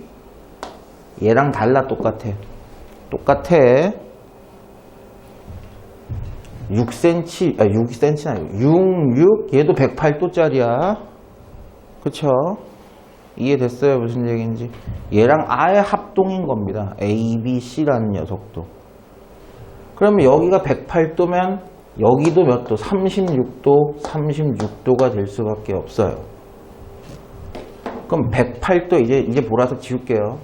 Speaker 1: 얘랑 달라. 똑같아. 6cm, 6cm는 아니고 6, 얘도 108도짜리야. 그쵸? 이해됐어요? 무슨 얘기인지. 얘랑 아예 합동인 겁니다. ABC라는 녀석도. 그러면 여기가 108도면 여기도 몇 도? 36도, 36도가 될 수밖에 없어요. 그럼 108도 이제 몰아서 지울게요.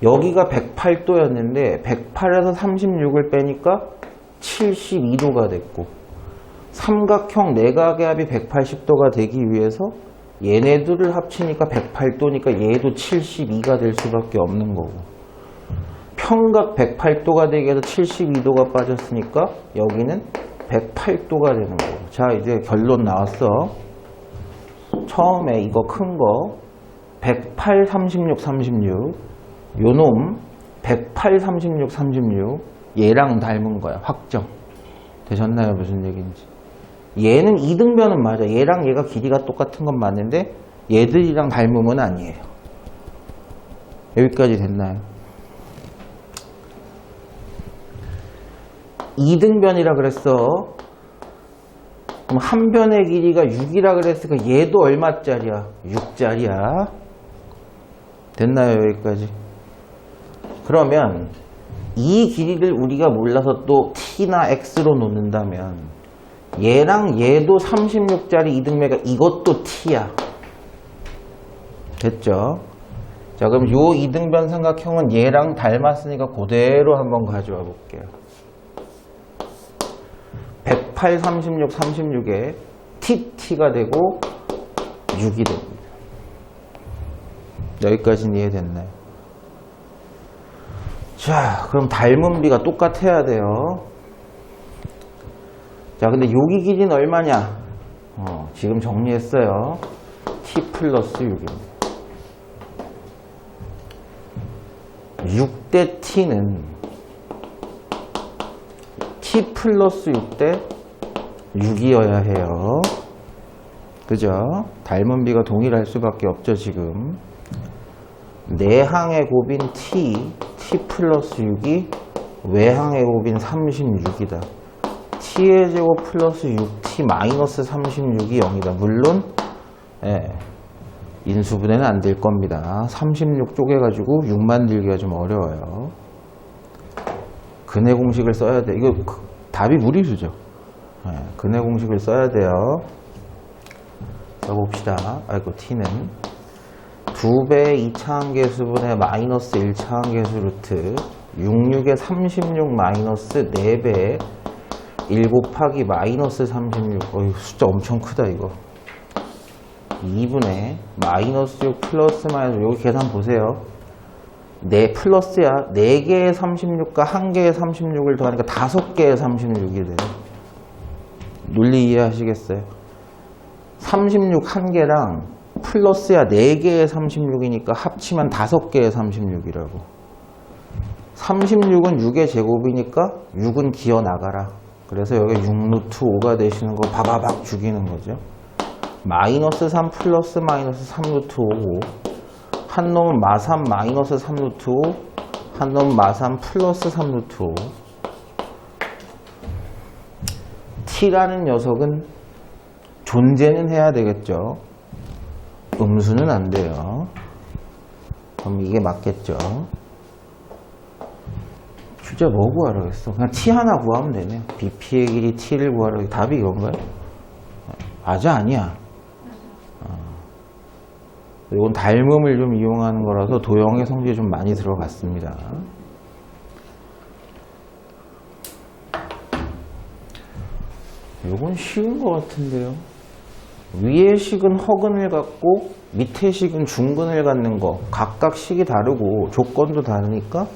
Speaker 1: 여기가 108도였는데 108에서 36을 빼니까 72도가 됐고, 삼각형 내각의 합이 180도가 되기 위해서 얘네들을 합치니까 108도니까 얘도 72가 될 수밖에 없는 거고, 평각 108도가 되기 위해서 72도가 빠졌으니까 여기는 108도가 되는 거고. 자, 이제 결론 나왔어. 처음에 이거 큰 거 108, 36, 36, 요놈 108, 36, 36 얘랑 닮은 거야. 확정 되셨나요? 무슨 얘기인지. 얘는 이등변은 맞아. 얘랑 얘가 길이가 똑같은 건 맞는데 얘들이랑 닮음은 아니에요. 여기까지 됐나요? 이등변이라 그랬어. 그럼 한 변의 길이가 6이라 그랬으니까 얘도 얼마짜리야? 6짜리야. 됐나요? 여기까지. 그러면 이 길이를 우리가 몰라서 또 t나 x로 놓는다면 얘랑 얘도 36짜리 이등변이가 이것도 t야. 됐죠? 자, 그럼 요 이등변 삼각형은 얘랑 닮았으니까 그대로 한번 가져와 볼게요. 108, 36, 36에 t가 되고 6이 됩니다. 여기까지는 이해됐나요? 자, 그럼 닮은 비가 똑같아야 돼요. 자, 근데 여기 길이는 얼마냐? 지금 정리했어요. t 플러스 6입니다. 6대 t는 t 플러스 6대 6이어야 해요. 그죠? 닮은 비가 동일할 수밖에 없죠, 지금. 내항의 곱인 t 플러스 6이 외항의 곱인 36이다. t의 제곱 플러스 6t 마이너스 36이 0이다. 물론 인수분해는 안 될 겁니다. 36 쪼개가지고 6 만들기가 좀 어려워요. 근해 공식을 써야 돼. 이거 답이 무리수죠. 근해 공식을 써야 돼요. 써봅시다. 아이고, t는 2배의 2차항계수분의 마이너스 1차항계수 루트 66의 36 마이너스 4배의 1 곱하기 마이너스 36. 숫자 엄청 크다 이거. 2분의 마이너스 6 플러스 마이너스, 여기 계산 보세요. 플러스야. 4개의 36과 1개의 36을 더하니까 5개의 36이 돼요. 논리 이해하시겠어요? 36 1개랑 플러스야 4개의 36이니까 합치면 5개의 36이라고. 36은 6의 제곱이니까 6은 기어 나가라. 그래서 여기 6루트 5가 되시는 거 바바박 죽이는 거죠. 마이너스 3 플러스 마이너스 3루트 5고, 한 놈은 마3 마이너스 3루트 5, 한 놈은 마3 플러스 3루트 5. t라는 녀석은 존재는 해야 되겠죠. 음수는 안 돼요. 그럼 이게 맞겠죠. 주제 뭐 구하라겠어? 그냥 t 하나 구하면 되네. bp의 길이 t를 구하라. 답이 이건가요? 맞아, 아니야. 이건 닮음을 좀 이용하는 거라서 도형의 성질이 좀 많이 들어갔습니다. 이건 쉬운 것 같은데요. 위의 식은 허근을 갖고 밑의 식은 중근을 갖는 거, 각각 식이 다르고 조건도 다르니까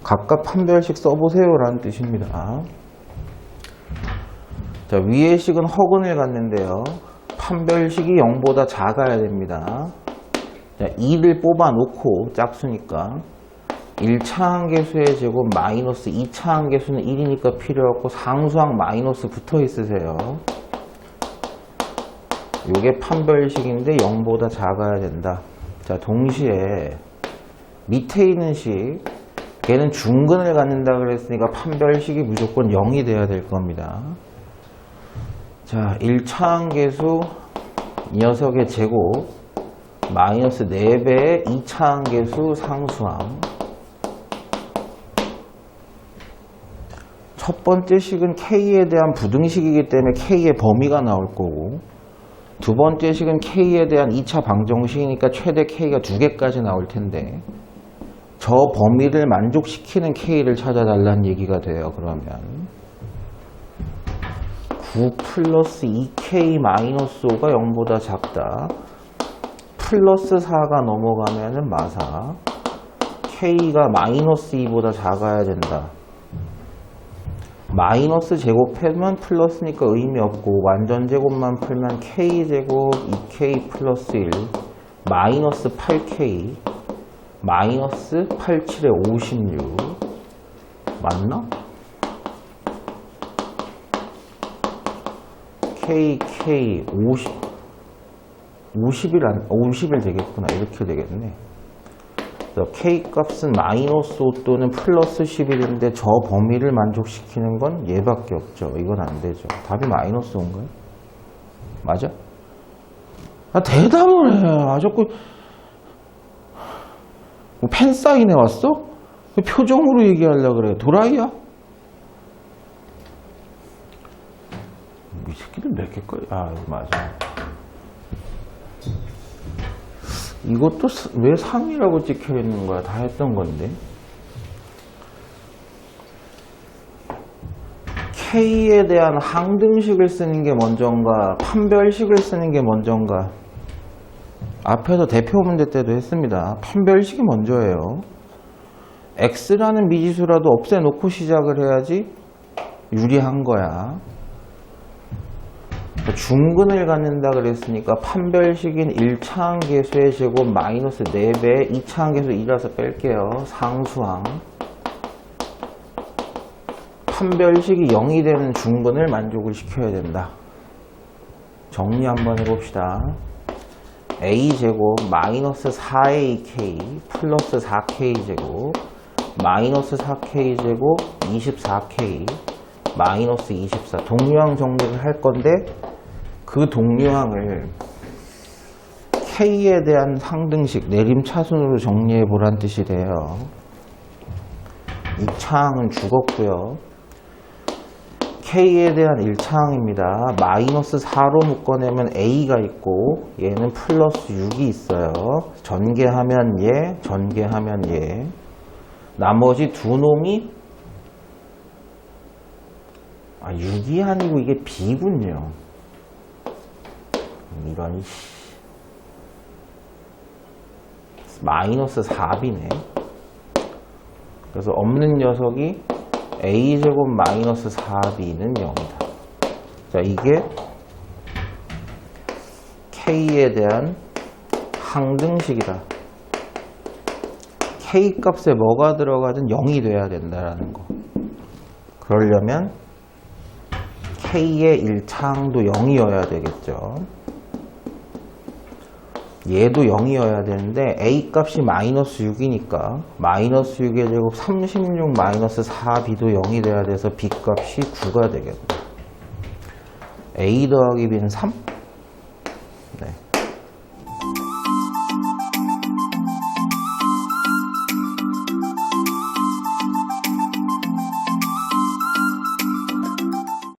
Speaker 1: 각각 판별식 써보세요 라는 뜻입니다. 자, 위의 식은 허근을 갖는데요, 판별식이 0보다 작아야 됩니다. 자, 2를 뽑아 놓고 짝수니까 1차 항계수의 제곱 마이너스 2차 항계수는 1이니까 필요 없고 상수항 마이너스 붙어 있으세요. 요게 판별식인데 0보다 작아야 된다. 자, 동시에 밑에 있는 식, 걔는 중근을 갖는다 그랬으니까 판별식이 무조건 0이 돼야 될 겁니다. 자, 1차 항계수 이 녀석의 제곱 마이너스 4배의 2차 항계수 상수항. 첫 번째 식은 K에 대한 부등식이기 때문에 K의 범위가 나올 거고, 두 번째 식은 K에 대한 2차 방정식이니까 최대 K가 2개까지 나올 텐데, 저 범위를 만족시키는 K를 찾아달라는 얘기가 돼요. 그러면 9 플러스 2K 마이너스 5가 0보다 작다. 플러스 4가 넘어가면은 마사. K가 마이너스 2보다 작아야 된다. 마이너스 제곱하면 플러스니까 의미 없고 완전 제곱만 풀면 K제곱 2K 플러스 1 마이너스 8K 마이너스 87에 56 맞나? KK 50일 되겠구나. 이렇게 되겠네. K 값은 마이너스 5 또는 플러스 11인데 저 범위를 만족시키는 건 얘밖에 없죠. 이건 안 되죠. 답이 마이너스 5인가요? 맞아? 아, 대답을 해. 아, 자꾸 뭐 팬 사인회 왔어? 표정으로 얘기하려고 그래. 도라이야? 이 새끼들 몇 개 거야? 아, 맞아. 이것도 왜 3이라고 찍혀 있는 거야? 다 했던 건데. K에 대한 항등식을 쓰는 게 먼저인가, 판별식을 쓰는 게 먼저인가? 앞에서 대표 문제 때도 했습니다. 판별식이 먼저예요. X라는 미지수라도 없애놓고 시작을 해야지 유리한 거야. 중근을 갖는다 그랬으니까 판별식인 1차 항계수의 제곱 마이너스 4배 2차 항계수 2라서 뺄게요. 상수항. 판별식이 0이 되는 중근을 만족을 시켜야 된다. 정리 한번 해봅시다. A제곱 마이너스 4AK 플러스 4K제곱 마이너스 4K제곱 24K 마이너스 24 동류항 정리를 할 건데 그 동류항을 K에 대한 상등식 내림차순으로 정리해 보란 뜻이래요. 2차항은 죽었고요. K에 대한 1차항입니다. 마이너스 4로 묶어내면 A가 있고 얘는 플러스 6이 있어요. 전개하면 얘, 전개하면 얘. 나머지 두 놈이 6이 아니고 이게 B군요. 이런 마이너스 4B네. 그래서 없는 녀석이 A제곱 마이너스 4B는 0이다. 자, 이게 K에 대한 항등식이다. K 값에 뭐가 들어가든 0이 돼야 된다라는 거. 그러려면 K의 1차항도 0이어야 되겠죠. 얘도 0이어야 되는데 A 값이 마이너스 6이니까 마이너스 6의 제곱 36 마이너스 4B도 0이 돼야 돼서 B 값이 9가 되겠네. A 더하기 B는 3?